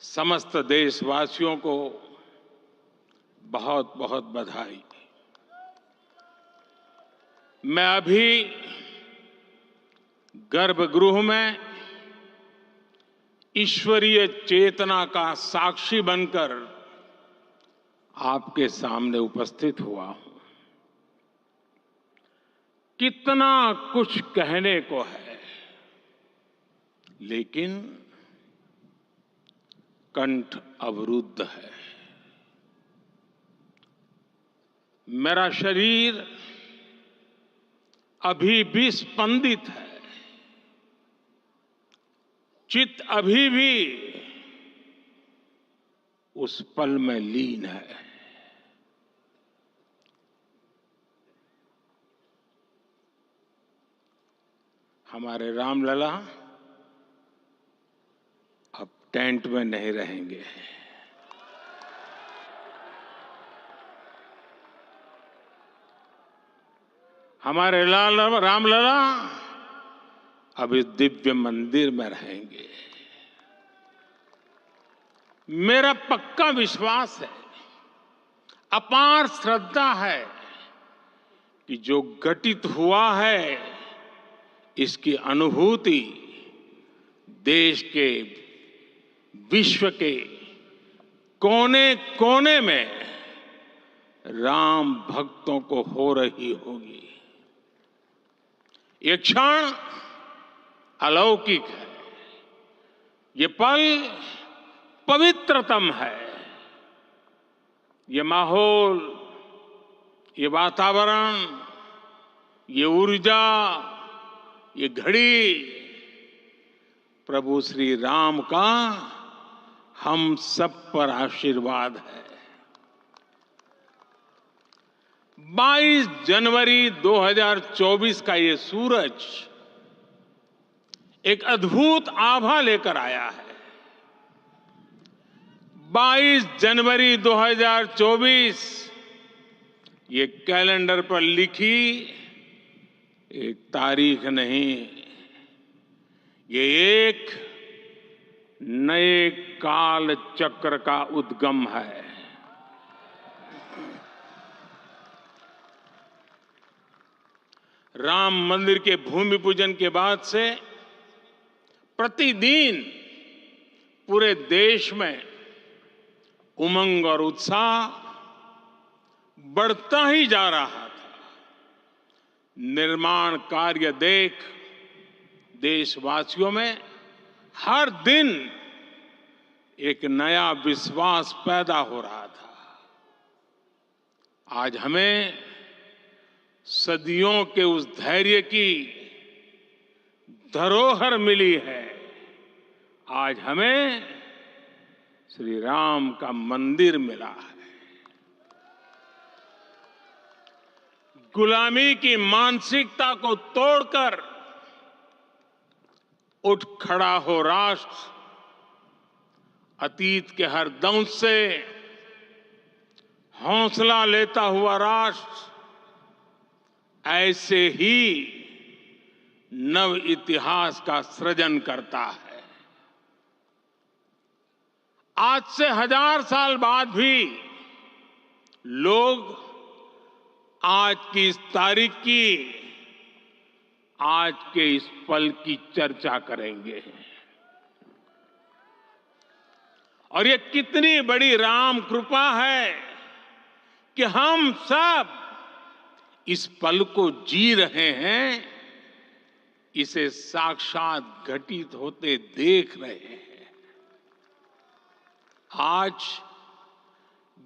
समस्त देशवासियों को बहुत बहुत बधाई। मैं अभी गर्भगृह में ईश्वरीय चेतना का साक्षी बनकर आपके सामने उपस्थित हुआ हूं। कितना कुछ कहने को है, लेकिन कंठ अवरुद्ध है। मेरा शरीर अभी भी स्पंदित है, चित्त अभी भी उस पल में लीन है। हमारे रामलला अब टेंट में नहीं रहेंगे। हमारे रामलला अब इस दिव्य मंदिर में रहेंगे। मेरा पक्का विश्वास है, अपार श्रद्धा है कि जो घटित हुआ है, इसकी अनुभूति देश के, विश्व के कोने कोने में राम भक्तों को हो रही होगी। ये क्षण अलौकिक है, ये पल पवित्रतम है। ये माहौल, ये वातावरण, ये ऊर्जा, ये घड़ी प्रभु श्री राम का हम सब पर आशीर्वाद है। 22 जनवरी 2024 का ये सूरज एक अद्भुत आभा लेकर आया है। 22 जनवरी 2024 ये कैलेंडर पर लिखी एक तारीख नहीं, ये एक नए काल चक्र का उद्गम है। राम मंदिर के भूमि पूजन के बाद से प्रतिदिन पूरे देश में उमंग और उत्साह बढ़ता ही जा रहा था। निर्माण कार्य देख देशवासियों में हर दिन एक नया विश्वास पैदा हो रहा था। आज हमें सदियों के उस धैर्य की धरोहर मिली है। आज हमें श्री राम का मंदिर मिला है। गुलामी की मानसिकता को तोड़कर उठ खड़ा हो राष्ट्र। अतीत के हर दंश से हौसला लेता हुआ राष्ट्र ऐसे ही नव इतिहास का सृजन करता है। आज से 1000 साल बाद भी लोग आज की इस तारीख की, आज के इस पल की चर्चा करेंगे। और ये कितनी बड़ी राम कृपा है कि हम सब इस पल को जी रहे हैं, इसे साक्षात घटित होते देख रहे हैं। आज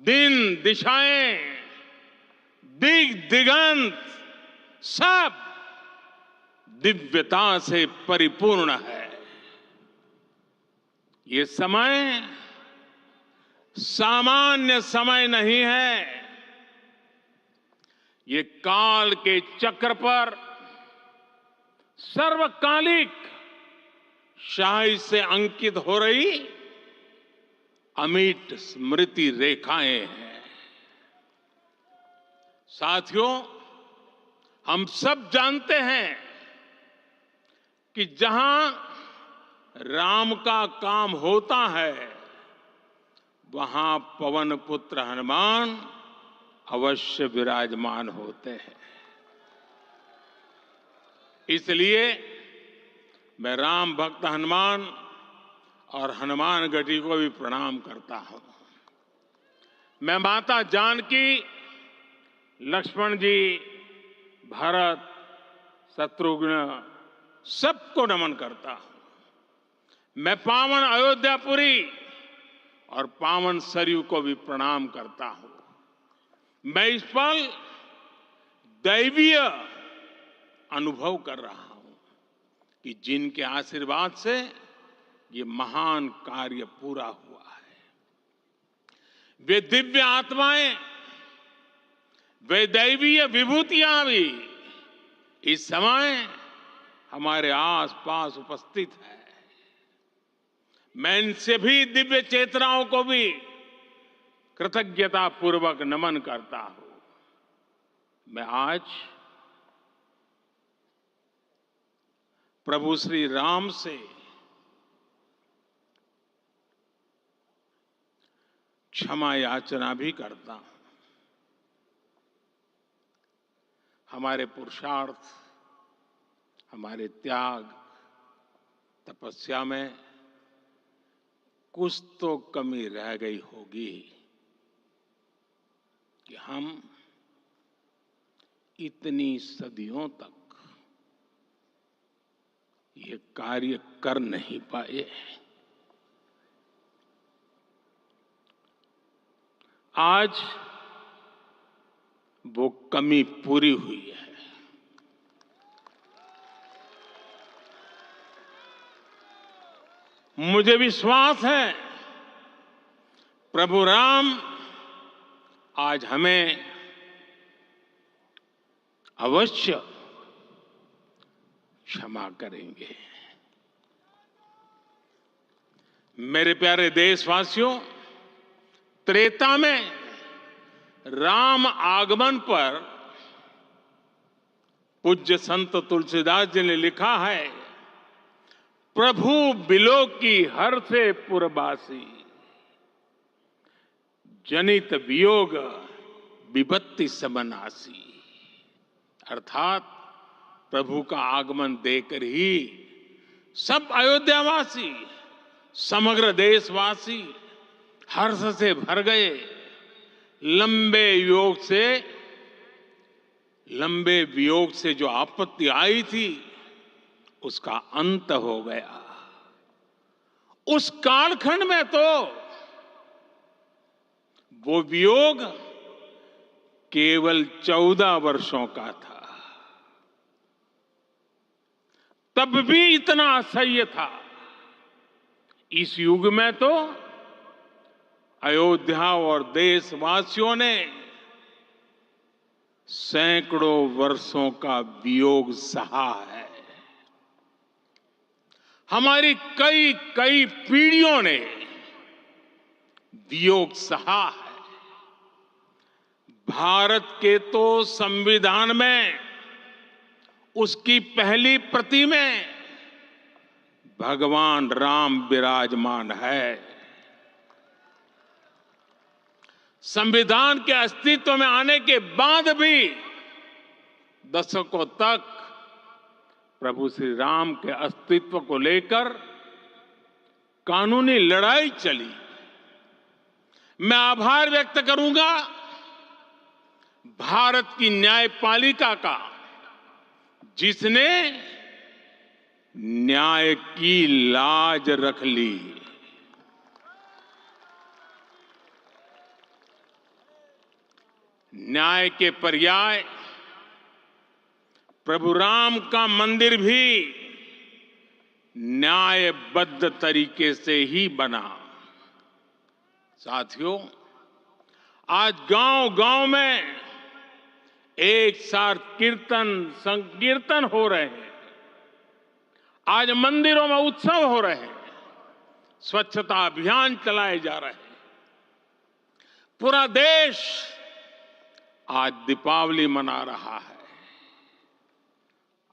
दिन दिशाएं, दिग दिगंत सब दिव्यता से परिपूर्ण है। ये समय सामान्य समय नहीं है। ये काल के चक्र पर सर्वकालिक शाही से अंकित हो रही अमिट स्मृति रेखाएं हैं। साथियों, हम सब जानते हैं कि जहां राम का काम होता है वहां पवन पुत्र हनुमान अवश्य विराजमान होते हैं। इसलिए मैं राम भक्त हनुमान और हनुमान गढ़ी को भी प्रणाम करता हूं। मैं माता जानकी, लक्ष्मण जी, भरत, शत्रुघ्न सबको नमन करता हूं। मैं पावन अयोध्यापुरी और पावन सरयू को भी प्रणाम करता हूं। मैं इस पल दैवीय अनुभव कर रहा हूं कि जिनके आशीर्वाद से ये महान कार्य पूरा हुआ है। वे दिव्य आत्माएं, वे दैवीय विभूतियां भी इस समय हमारे आसपास उपस्थित है। मैं इनसे भी दिव्य चेतनाओं को भी कृतज्ञता पूर्वक नमन करता हूं। मैं आज प्रभु श्री राम से क्षमा याचना भी करता हूं। हमारे पुरुषार्थ, हमारे त्याग, तपस्या में कुछ तो कमी रह गई होगी कि हम इतनी सदियों तक ये कार्य कर नहीं पाए। आज वो कमी पूरी हुई है। मुझे विश्वास है प्रभु राम आज हमें अवश्य क्षमा करेंगे। मेरे प्यारे देशवासियों, त्रेता में राम आगमन पर पूज्य संत तुलसीदास जी ने लिखा है, प्रभु बिलो की हर से पुरबासी, जनित वियोग विपत्ति समनासी। अर्थात प्रभु का आगमन देकर ही सब अयोध्यावासी, समग्र देशवासी हर्ष से भर गए। लंबे वियोग से जो आपत्ति आई थी उसका अंत हो गया। उस कालखंड में तो वो वियोग केवल 14 वर्षों का था, तब भी इतना असह्य था। इस युग में तो अयोध्या और देशवासियों ने सैकड़ों वर्षों का वियोग सहा है। हमारी कई कई पीढ़ियों ने वियोग सहा है। भारत के तो संविधान में उसकी पहली प्रति में भगवान राम विराजमान है। संविधान के अस्तित्व में आने के बाद भी दशकों तक प्रभु श्री राम के अस्तित्व को लेकर कानूनी लड़ाई चली। मैं आभार व्यक्त करूंगा भारत की न्यायपालिका का, जिसने न्याय की लाज रख ली। न्याय के पर्याय प्रभु राम का मंदिर भी न्यायबद्ध तरीके से ही बना। साथियों, आज गांव-गांव में एक साथ कीर्तन संकीर्तन हो रहे हैं। आज मंदिरों में उत्सव हो रहे हैं, स्वच्छता अभियान चलाए जा रहे हैं। पूरा देश आज दीपावली मना रहा है।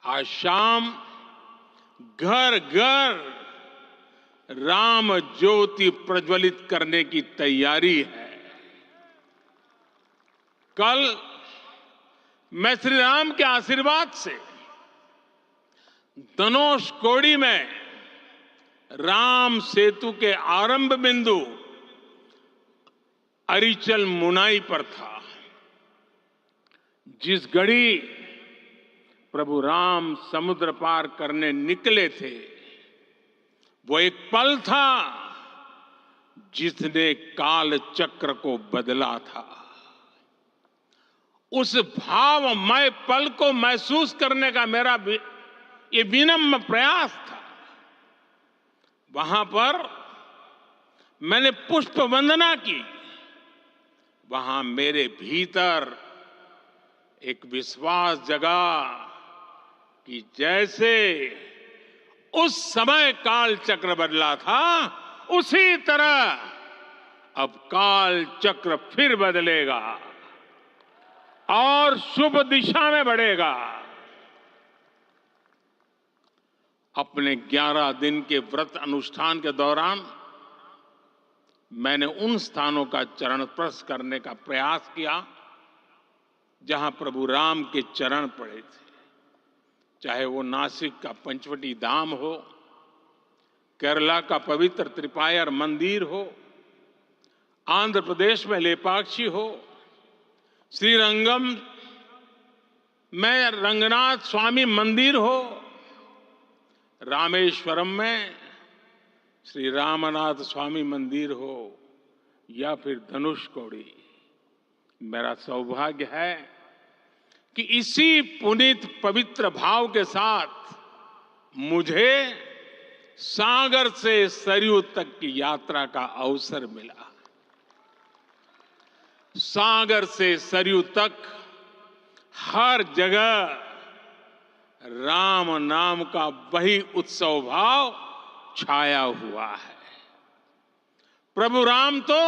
आज शाम घर घर राम ज्योति प्रज्वलित करने की तैयारी है। कल मैं श्री राम के आशीर्वाद से धनुषकोडी में राम सेतु के आरंभ बिंदु अरिचल मुनाई पर था। जिस घड़ी प्रभु राम समुद्र पार करने निकले थे, वो एक पल था जिसने काल चक्र को बदला था। उस भावमय पल को महसूस करने का मेरा ये विनम्र प्रयास था। वहां पर मैंने पुष्प वंदना की। वहां मेरे भीतर एक विश्वास जगा कि जैसे उस समय काल चक्र बदला था, उसी तरह अब काल चक्र फिर बदलेगा और शुभ दिशा में बढ़ेगा। अपने 11 दिन के व्रत अनुष्ठान के दौरान मैंने उन स्थानों का चरण स्पर्श करने का प्रयास किया जहां प्रभु राम के चरण पड़े थे। चाहे वो नासिक का पंचवटी धाम हो, केरला का पवित्र त्रिपायर मंदिर हो, आंध्र प्रदेश में लेपाक्षी हो, श्रीरंगम में रंगनाथ स्वामी मंदिर हो, रामेश्वरम में श्री रामनाथ स्वामी मंदिर हो, या फिर धनुषकोडी। मेरा सौभाग्य है कि इसी पुनीत पवित्र भाव के साथ मुझे सागर से सरयू तक की यात्रा का अवसर मिला। सागर से सरयू तक हर जगह राम नाम का वही उत्सव भाव छाया हुआ है। प्रभु राम तो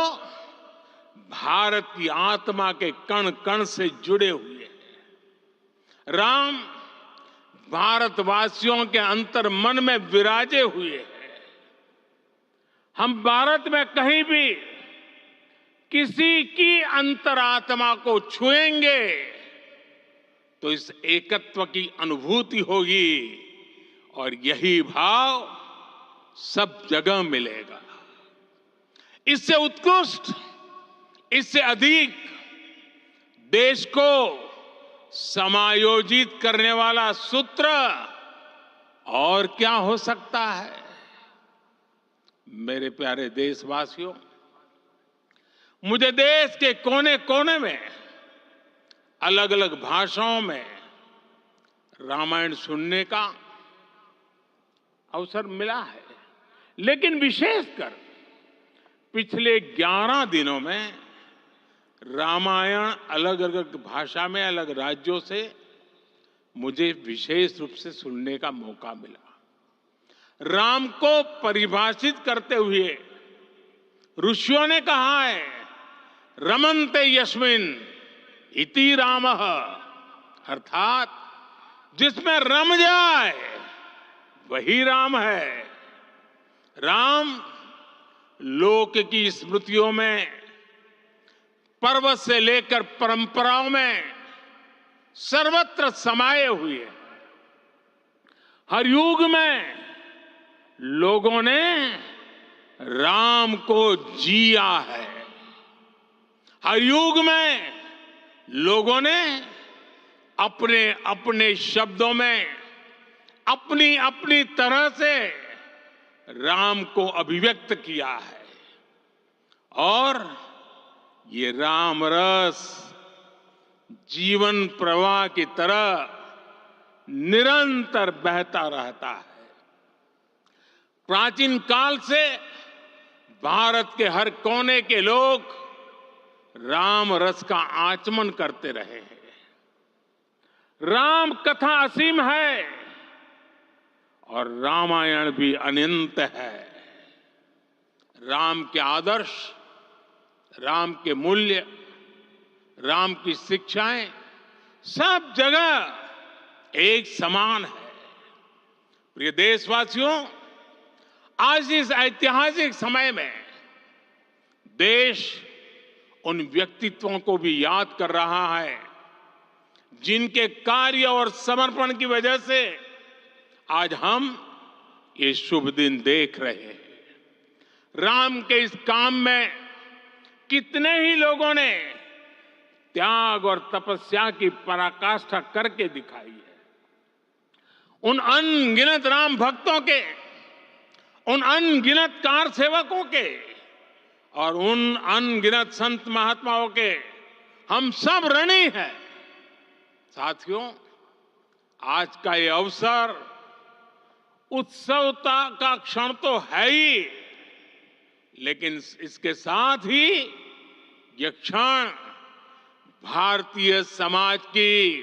भारत की आत्मा के कण कण से जुड़े हुए हैं। राम भारतवासियों के अंतर मन में विराजे हुए हैं। हम भारत में कहीं भी किसी की अंतरात्मा को छुएंगे तो इस एकत्व की अनुभूति होगी और यही भाव सब जगह मिलेगा। इससे उत्कृष्ट, इससे अधिक देश को समायोजित करने वाला सूत्र और क्या हो सकता है। मेरे प्यारे देशवासियों, मुझे देश के कोने कोने में अलग अलग भाषाओं में रामायण सुनने का अवसर मिला है, लेकिन विशेषकर पिछले 11 दिनों में रामायण अलग अलग भाषा में अलग राज्यों से मुझे विशेष रूप से सुनने का मौका मिला। राम को परिभाषित करते हुए ऋषियों ने कहा है, रमन्ते यस्मिन् इति रामः, अर्थात जिसमें रम जाए वही राम है। राम लोक की स्मृतियों में, पर्वत से लेकर परंपराओं में सर्वत्र समाये हुए हैं। हर युग में लोगों ने राम को जिया है। हर युग में लोगों ने अपने अपने शब्दों में अपनी अपनी तरह से राम को अभिव्यक्त किया है और ये राम रस जीवन प्रवाह की तरह निरंतर बहता रहता है। प्राचीन काल से भारत के हर कोने के लोग राम रस का आचमन करते रहे हैं। राम कथा असीम है और रामायण भी अनंत है। राम के आदर्श, राम के मूल्य, राम की शिक्षाएं सब जगह एक समान है। प्रिय देशवासियों, आज इस ऐतिहासिक समय में देश उन व्यक्तित्वों को भी याद कर रहा है जिनके कार्य और समर्पण की वजह से आज हम ये शुभ दिन देख रहे हैं। राम के इस काम में कितने ही लोगों ने त्याग और तपस्या की पराकाष्ठा करके दिखाई है। उन अनगिनत राम भक्तों के, उन अनगिनत कार सेवकों के और उन अनगिनत संत महात्माओं के हम सब ऋणी हैं। साथियों, आज का ये अवसर उत्सवता का क्षण तो है ही, लेकिन इसके साथ ही यह क्षण भारतीय समाज की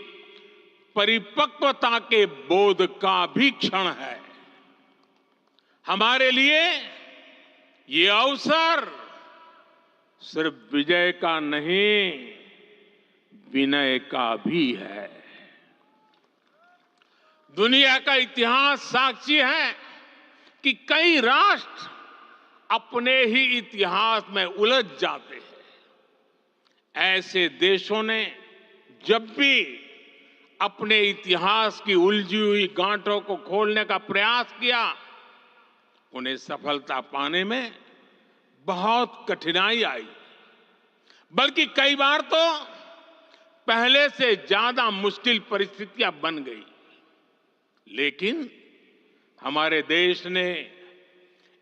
परिपक्वता के बोध का भी क्षण है। हमारे लिए ये अवसर सिर्फ विजय का नहीं, विनय का भी है। दुनिया का इतिहास साक्षी है कि कई राष्ट्र अपने ही इतिहास में उलझ जाते हैं। ऐसे देशों ने जब भी अपने इतिहास की उलझी हुई गांठों को खोलने का प्रयास किया, उन्हें सफलता पाने में बहुत कठिनाई आई, बल्कि कई बार तो पहले से ज्यादा मुश्किल परिस्थितियां बन गई। लेकिन हमारे देश ने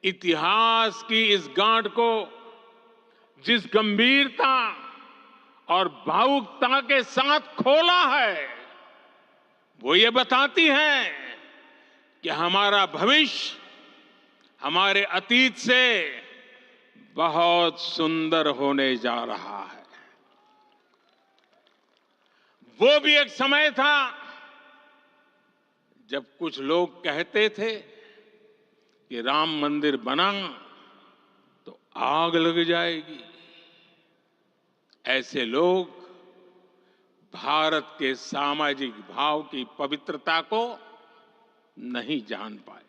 इतिहास की इस गांठ को जिस गंभीरता और भावुकता के साथ खोला है, वो ये बताती है कि हमारा भविष्य हमारे अतीत से बहुत सुंदर होने जा रहा है। वो भी एक समय था जब कुछ लोग कहते थे कि राम मंदिर बना तो आग लग जाएगी। ऐसे लोग भारत के सामाजिक भाव की पवित्रता को नहीं जान पाए।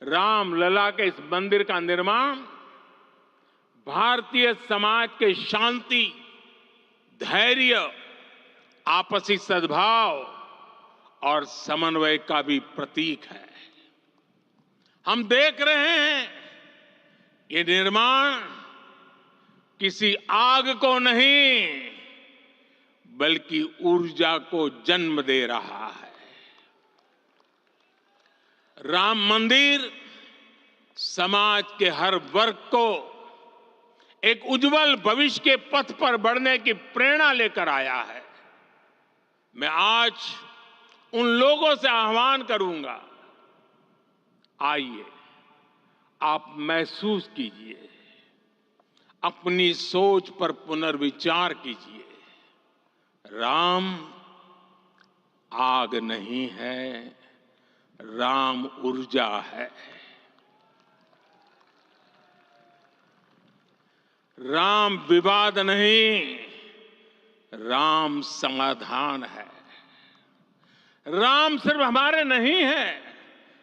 रामलला के इस मंदिर का निर्माण भारतीय समाज के शांति, धैर्य, आपसी सद्भाव और समन्वय का भी प्रतीक है। हम देख रहे हैं ये निर्माण किसी आग को नहीं बल्कि ऊर्जा को जन्म दे रहा है। राम मंदिर समाज के हर वर्ग को एक उज्जवल भविष्य के पथ पर बढ़ने की प्रेरणा लेकर आया है। मैं आज उन लोगों से आह्वान करूंगा, आइए आप महसूस कीजिए, अपनी सोच पर पुनर्विचार कीजिए। राम आग नहीं है, राम ऊर्जा है। राम विवाद नहीं, राम समाधान है। राम सिर्फ हमारे नहीं है,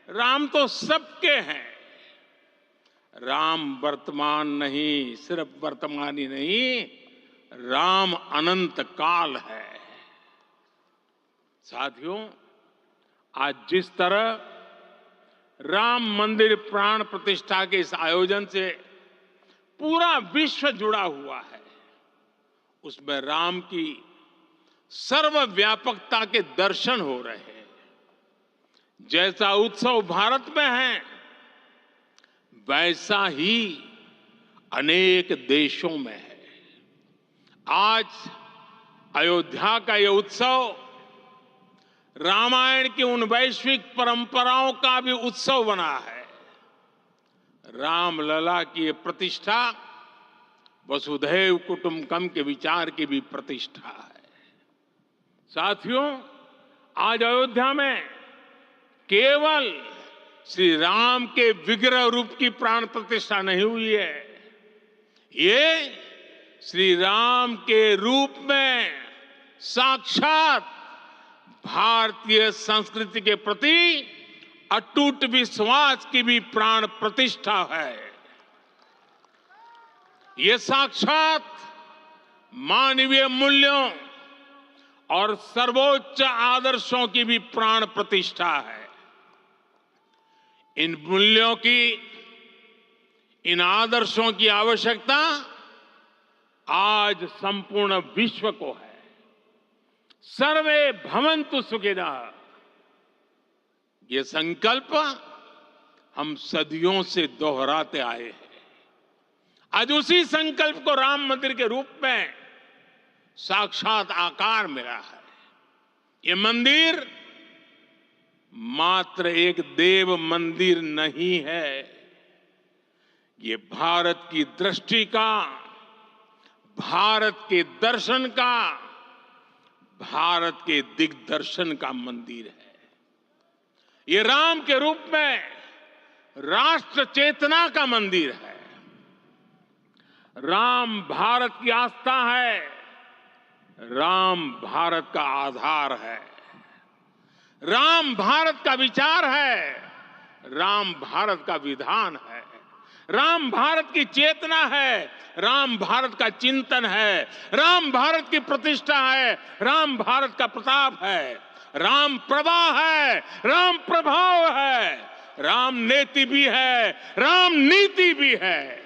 राम तो सबके हैं। राम वर्तमान नहीं, सिर्फ वर्तमान ही नहीं, राम अनंत काल है। साथियों, आज जिस तरह राम मंदिर प्राण प्रतिष्ठा के इस आयोजन से पूरा विश्व जुड़ा हुआ है, उसमें राम की सर्वव्यापकता के दर्शन हो रहे हैं। जैसा उत्सव भारत में है, वैसा ही अनेक देशों में है। आज अयोध्या का यह उत्सव रामायण की उन वैश्विक परंपराओं का भी उत्सव बना है। रामलला की ये प्रतिष्ठा वसुधैव कुटुंबकम के विचार की भी प्रतिष्ठा है। साथियों, आज अयोध्या में केवल श्री राम के विग्रह रूप की प्राण प्रतिष्ठा नहीं हुई है, ये श्री राम के रूप में साक्षात भारतीय संस्कृति के प्रति अटूट विश्वास की भी प्राण प्रतिष्ठा है। ये साक्षात मानवीय मूल्यों और सर्वोच्च आदर्शों की भी प्राण प्रतिष्ठा है। इन मूल्यों की, इन आदर्शों की आवश्यकता आज संपूर्ण विश्व को है। सर्वे भवन्तु सुखिनः, ये संकल्प हम सदियों से दोहराते आए हैं। आज उसी संकल्प को राम मंदिर के रूप में साक्षात आकार मिला है। ये मंदिर मात्र एक देव मंदिर नहीं है, ये भारत की दृष्टि का, भारत के दर्शन का, भारत के दिग्दर्शन का मंदिर है। ये राम के रूप में राष्ट्र चेतना का मंदिर है। राम भारत की आस्था है, राम भारत का आधार है, राम भारत का विचार है, राम भारत का विधान है, राम भारत की चेतना है, राम भारत का चिंतन है, राम भारत की प्रतिष्ठा है, राम भारत का प्रताप है, राम प्रवाह है, राम प्रभाव है, राम नेति भी है, राम नीति भी है,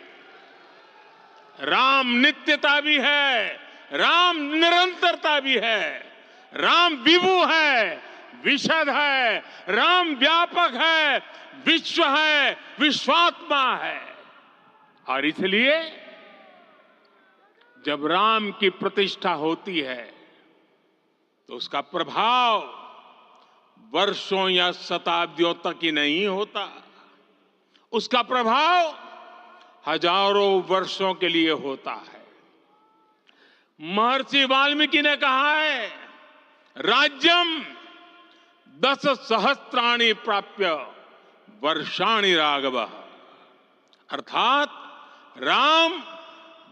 राम नित्यता भी है, राम निरंतरता भी है, राम विभु है, विशद है, राम व्यापक है, विश्व है, विश्वात्मा है। और इसलिए जब राम की प्रतिष्ठा होती है तो उसका प्रभाव वर्षों या शताब्दियों तक ही नहीं होता, उसका प्रभाव हजारों वर्षों के लिए होता है। महर्षि वाल्मीकि ने कहा है, राज्यम 10 सहस्त्राणि प्राप्य वर्षाणि राघव, अर्थात राम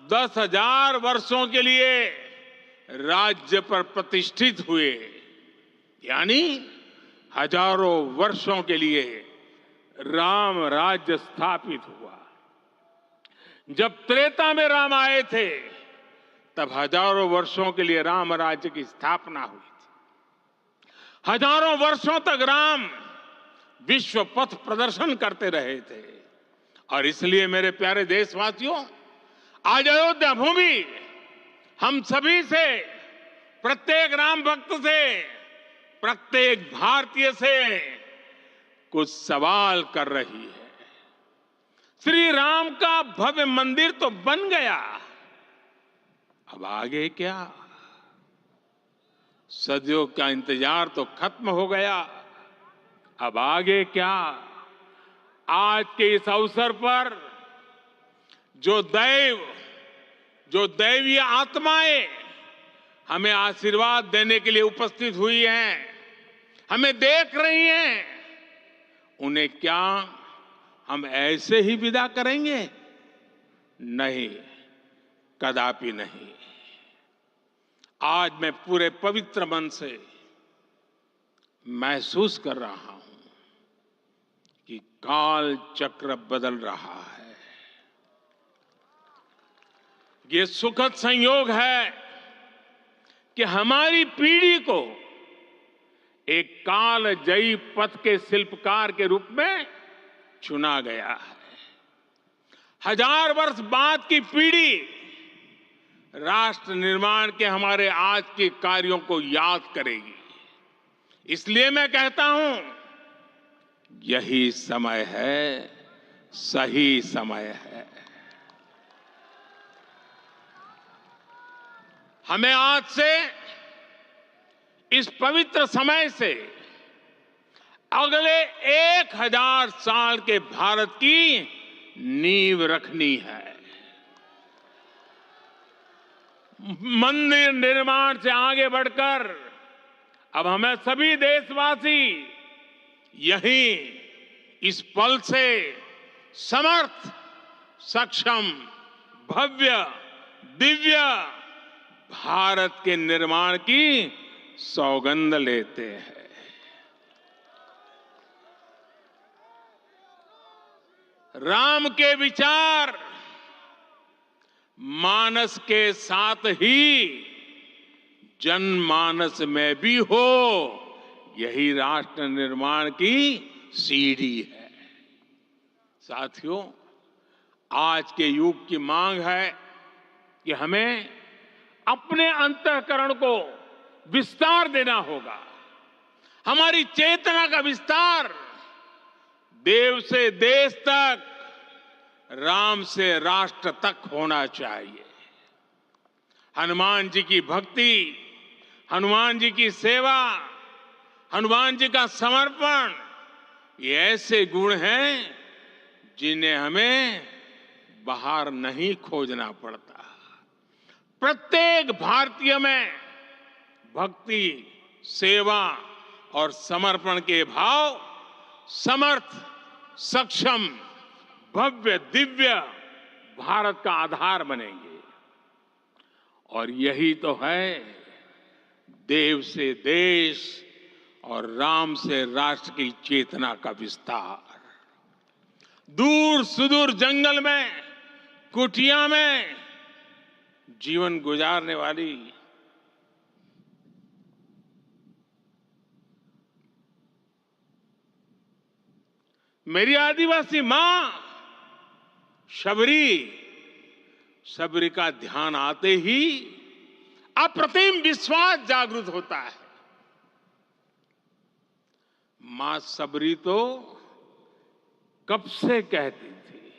10,000 वर्षों के लिए राज्य पर प्रतिष्ठित हुए, यानी हजारों वर्षों के लिए राम राज्य स्थापित हुआ। जब त्रेता में राम आए थे तब हजारों वर्षों के लिए राम राज्य की स्थापना हुई थी। हजारों वर्षों तक राम विश्व पथ प्रदर्शन करते रहे थे। और इसलिए मेरे प्यारे देशवासियों, आज अयोध्या भूमि हम सभी से, प्रत्येक राम भक्त से, प्रत्येक भारतीय से कुछ सवाल कर रही है। श्री राम का भव्य मंदिर तो बन गया, अब आगे क्या? सदियों का इंतजार तो खत्म हो गया, अब आगे क्या? आज के इस अवसर पर जो दैवीय आत्माएं हमें आशीर्वाद देने के लिए उपस्थित हुई हैं, हमें देख रही हैं, उन्हें क्या हम ऐसे ही विदा करेंगे? नहीं, कदापि नहीं। आज मैं पूरे पवित्र मन से महसूस कर रहा हूं कि काल चक्र बदल रहा है। ये सुखद संयोग है कि हमारी पीढ़ी को एक कालजयी पथ के शिल्पकार के रूप में चुना गया है। 1000 वर्ष बाद की पीढ़ी राष्ट्र निर्माण के हमारे आज के कार्यों को याद करेगी। इसलिए मैं कहता हूं, यही समय है, सही समय है। हमें आज से, इस पवित्र समय से अगले 1000 साल के भारत की नींव रखनी है। मंदिर निर्माण से आगे बढ़कर अब हमें सभी देशवासी यही इस पल से समर्थ, सक्षम, भव्य, दिव्य भारत के निर्माण की सौगंध लेते हैं। राम के विचार मानस के साथ ही जनमानस में भी हो, यही राष्ट्र निर्माण की सीढ़ी है। साथियों, आज के युग की मांग है कि हमें अपने अंतःकरण को विस्तार देना होगा। हमारी चेतना का विस्तार देव से देश तक, राम से राष्ट्र तक होना चाहिए। हनुमान जी की भक्ति, हनुमान जी की सेवा, हनुमान जी का समर्पण, ये ऐसे गुण हैं जिन्हें हमें बाहर नहीं खोजना पड़ता। प्रत्येक भारतीय में भक्ति, सेवा और समर्पण के भाव समर्थ, सक्षम, भव्य, दिव्य भारत का आधार बनेंगे। और यही तो है देव से देश और राम से राष्ट्र की चेतना का विस्तार। दूर सुदूर जंगल में, कुटिया में जीवन गुजारने वाली मेरी आदिवासी मां शबरी का ध्यान आते ही अप्रतिम विश्वास जागृत होता है। मां शबरी तो कब से कहती थी,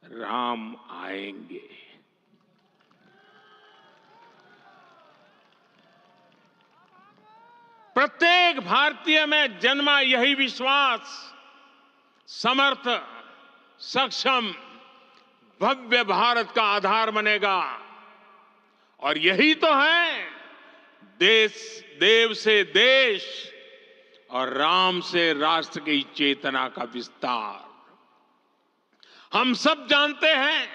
राम आएंगे। प्रत्येक भारतीय में जन्मा यही विश्वास समर्थ, सक्षम, भव्य भारत का आधार बनेगा। और यही तो है देव से देश और राम से राष्ट्र की चेतना का विस्तार। हम सब जानते हैं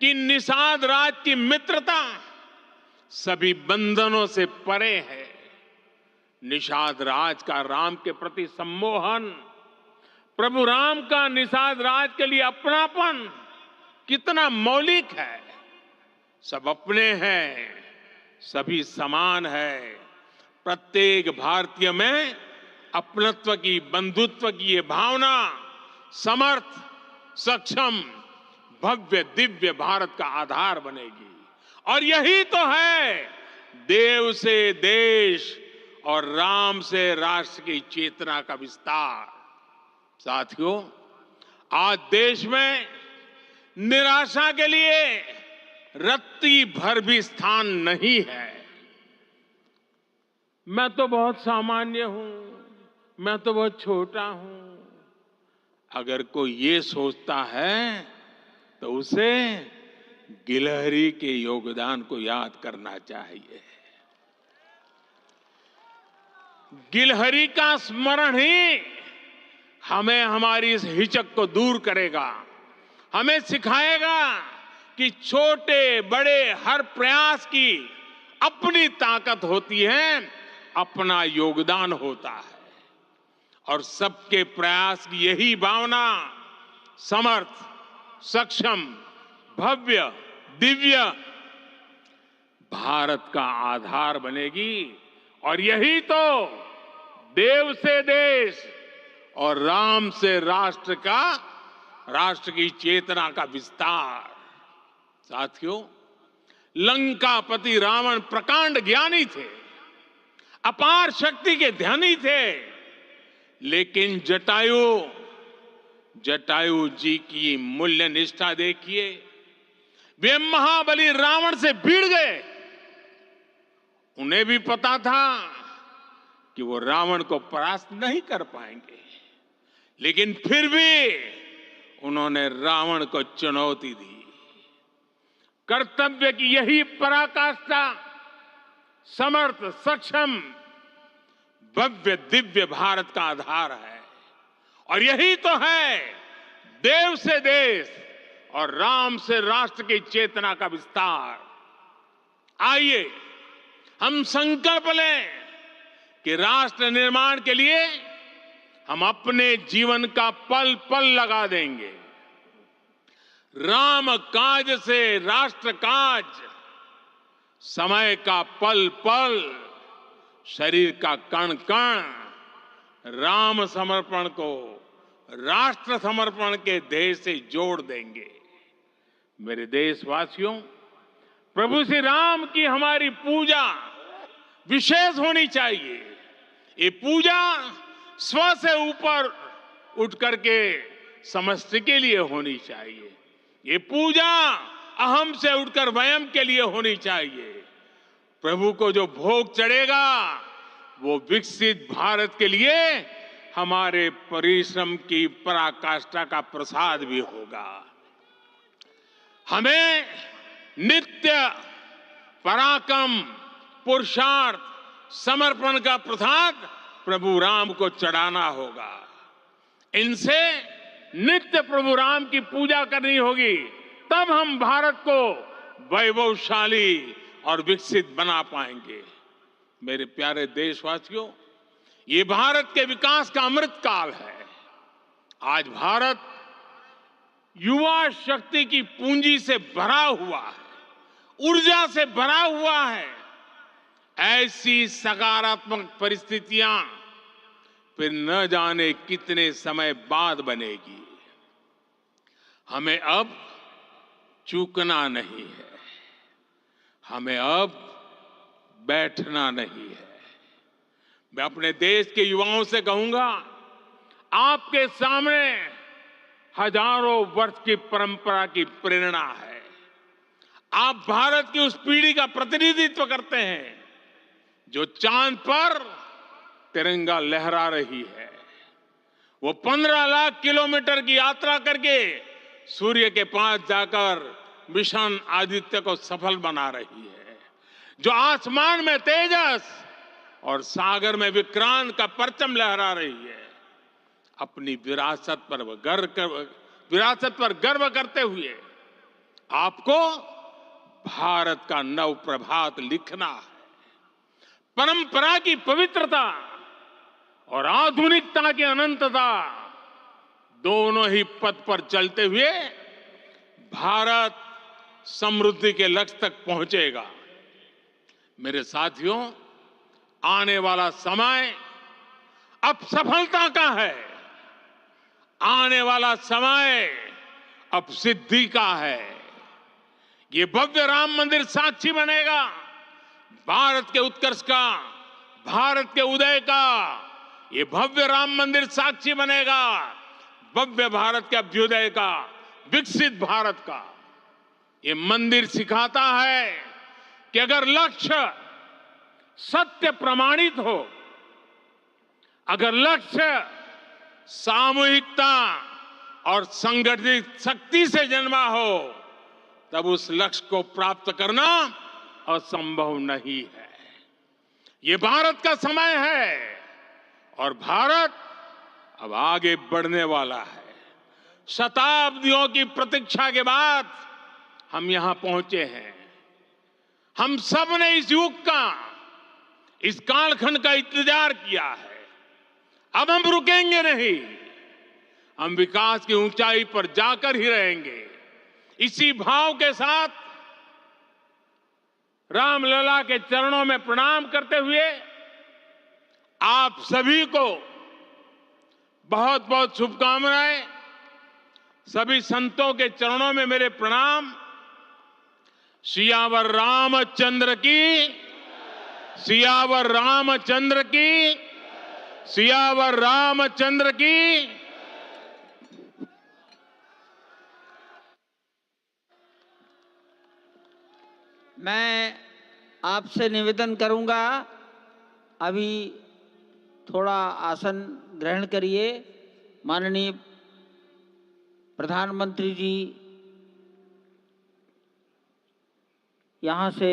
कि निषाद राज की मित्रता सभी बंधनों से परे है। निषाद राज का राम के प्रति सम्मोहन, प्रभु राम का निषाद राज के लिए अपनापन कितना मौलिक है। सब अपने हैं, सभी समान है। प्रत्येक भारतीय में अपनत्व की, बंधुत्व की ये भावना समर्थ, सक्षम, भव्य, दिव्य भारत का आधार बनेगी। और यही तो है देव से देश और राम से राष्ट्र की चेतना का विस्तार। साथियों, आज देश में निराशा के लिए रत्ती भर भी स्थान नहीं है। मैं तो बहुत सामान्य हूं, मैं तो बहुत छोटा हूं, अगर कोई ये सोचता है तो उसे गिलहरी के योगदान को याद करना चाहिए। गिलहरी का स्मरण ही हमें हमारी इस हिचक को दूर करेगा, हमें सिखाएगा कि छोटे बड़े हर प्रयास की अपनी ताकत होती है, अपना योगदान होता है। और सबके प्रयास की यही भावना समर्थ, सक्षम, भव्य, दिव्य भारत का आधार बनेगी। और यही तो देव से देश और राम से राष्ट्र का, राष्ट्र की चेतना का विस्तार। साथियों, लंकापति रावण प्रकांड ज्ञानी थे, अपार शक्ति के धनी थे, लेकिन जटायु जी की मूल्य निष्ठा देखिए। वे महाबली रावण से भिड़ गए। उन्हें भी पता था कि वो रावण को परास्त नहीं कर पाएंगे, लेकिन फिर भी उन्होंने रावण को चुनौती दी। कर्तव्य की यही पराकाष्ठा समर्थ, सक्षम, भव्य, दिव्य भारत का आधार है। और यही तो है देव से देश और राम से राष्ट्र की चेतना का विस्तार। आइए हम संकल्प लें कि राष्ट्र निर्माण के लिए हम अपने जीवन का पल पल लगा देंगे। राम काज से राष्ट्र काज, समय का पल पल, शरीर का कण कण राम समर्पण को राष्ट्र समर्पण के ध्येय से जोड़ देंगे। मेरे देशवासियों, प्रभु श्री राम की हमारी पूजा विशेष होनी चाहिए। ये पूजा स्व से ऊपर उठ करके समष्टि के लिए होनी चाहिए। ये पूजा अहम से उठकर वयम के लिए होनी चाहिए। प्रभु को जो भोग चढ़ेगा वो विकसित भारत के लिए हमारे परिश्रम की पराकाष्ठा का प्रसाद भी होगा। हमें नित्य पराक्रम, पुरुषार्थ, समर्पण का प्रसाद प्रभु राम को चढ़ाना होगा। इनसे नित्य प्रभु राम की पूजा करनी होगी, तब हम भारत को वैभवशाली और विकसित बना पाएंगे। मेरे प्यारे देशवासियों, ये भारत के विकास का अमृत काल है। आज भारत युवा शक्ति की पूंजी से भरा हुआ है, ऊर्जा से भरा हुआ है। ऐसी सकारात्मक परिस्थितियां फिर न जाने कितने समय बाद बनेगी। हमें अब चूकना नहीं है, हमें अब बैठना नहीं है। मैं अपने देश के युवाओं से कहूंगा, आपके सामने हजारों वर्ष की परंपरा की प्रेरणा है। आप भारत की उस पीढ़ी का प्रतिनिधित्व करते हैं जो चांद पर तिरंगा लहरा रही है। वो 15 लाख किलोमीटर की यात्रा करके सूर्य के पास जाकर मिशन आदित्य को सफल बना रही है। जो आसमान में तेजस और सागर में विक्रांत का परचम लहरा रही है। अपनी विरासत पर गर्व करते हुए आपको भारत का नव प्रभात लिखना है। परंपरा की पवित्रता और आधुनिकता की अनंतता, दोनों ही पथ पर चलते हुए भारत समृद्धि के लक्ष्य तक पहुंचेगा। मेरे साथियों, आने वाला समय अब सफलता का है, आने वाला समय अब सिद्धि का है। ये भव्य राम मंदिर साक्षी बनेगा भारत के उत्कर्ष का, भारत के उदय का। ये भव्य राम मंदिर साक्षी बनेगा भव्य भारत के अभ्युदय का, विकसित भारत का। ये मंदिर सिखाता है कि अगर लक्ष्य सत्य प्रमाणित हो, अगर लक्ष्य सामूहिकता और संगठित शक्ति से जन्मा हो, तब उस लक्ष्य को प्राप्त करना असंभव नहीं है। ये भारत का समय है और भारत अब आगे बढ़ने वाला है। शताब्दियों की प्रतीक्षा के बाद हम यहां पहुंचे हैं। हम सब ने इस युग का, इस कालखंड का इंतजार किया है। अब हम रुकेंगे नहीं, हम विकास की ऊंचाई पर जाकर ही रहेंगे। इसी भाव के साथ रामलला के चरणों में प्रणाम करते हुए आप सभी को बहुत बहुत शुभकामनाएं। सभी संतों के चरणों में मेरे प्रणाम। सियावर रामचंद्र की, सियावर रामचंद्र की, सियावर रामचंद्र की। मैं आपसे निवेदन करूंगा, अभी थोड़ा आसन ग्रहण करिए। माननीय प्रधानमंत्री जी यहाँ से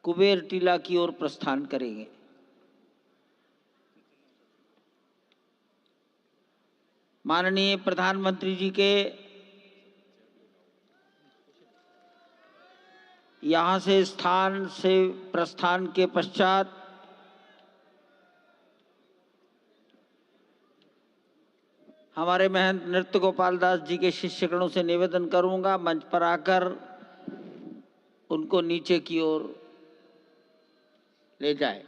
कुबेर टीला की ओर प्रस्थान करेंगे। माननीय प्रधानमंत्री जी के यहाँ से स्थान से प्रस्थान के पश्चात हमारे महंत नृत्य गोपाल दास जी के शिष्यगणों से निवेदन करूंगा, मंच पर आकर उनको नीचे की ओर ले जाए।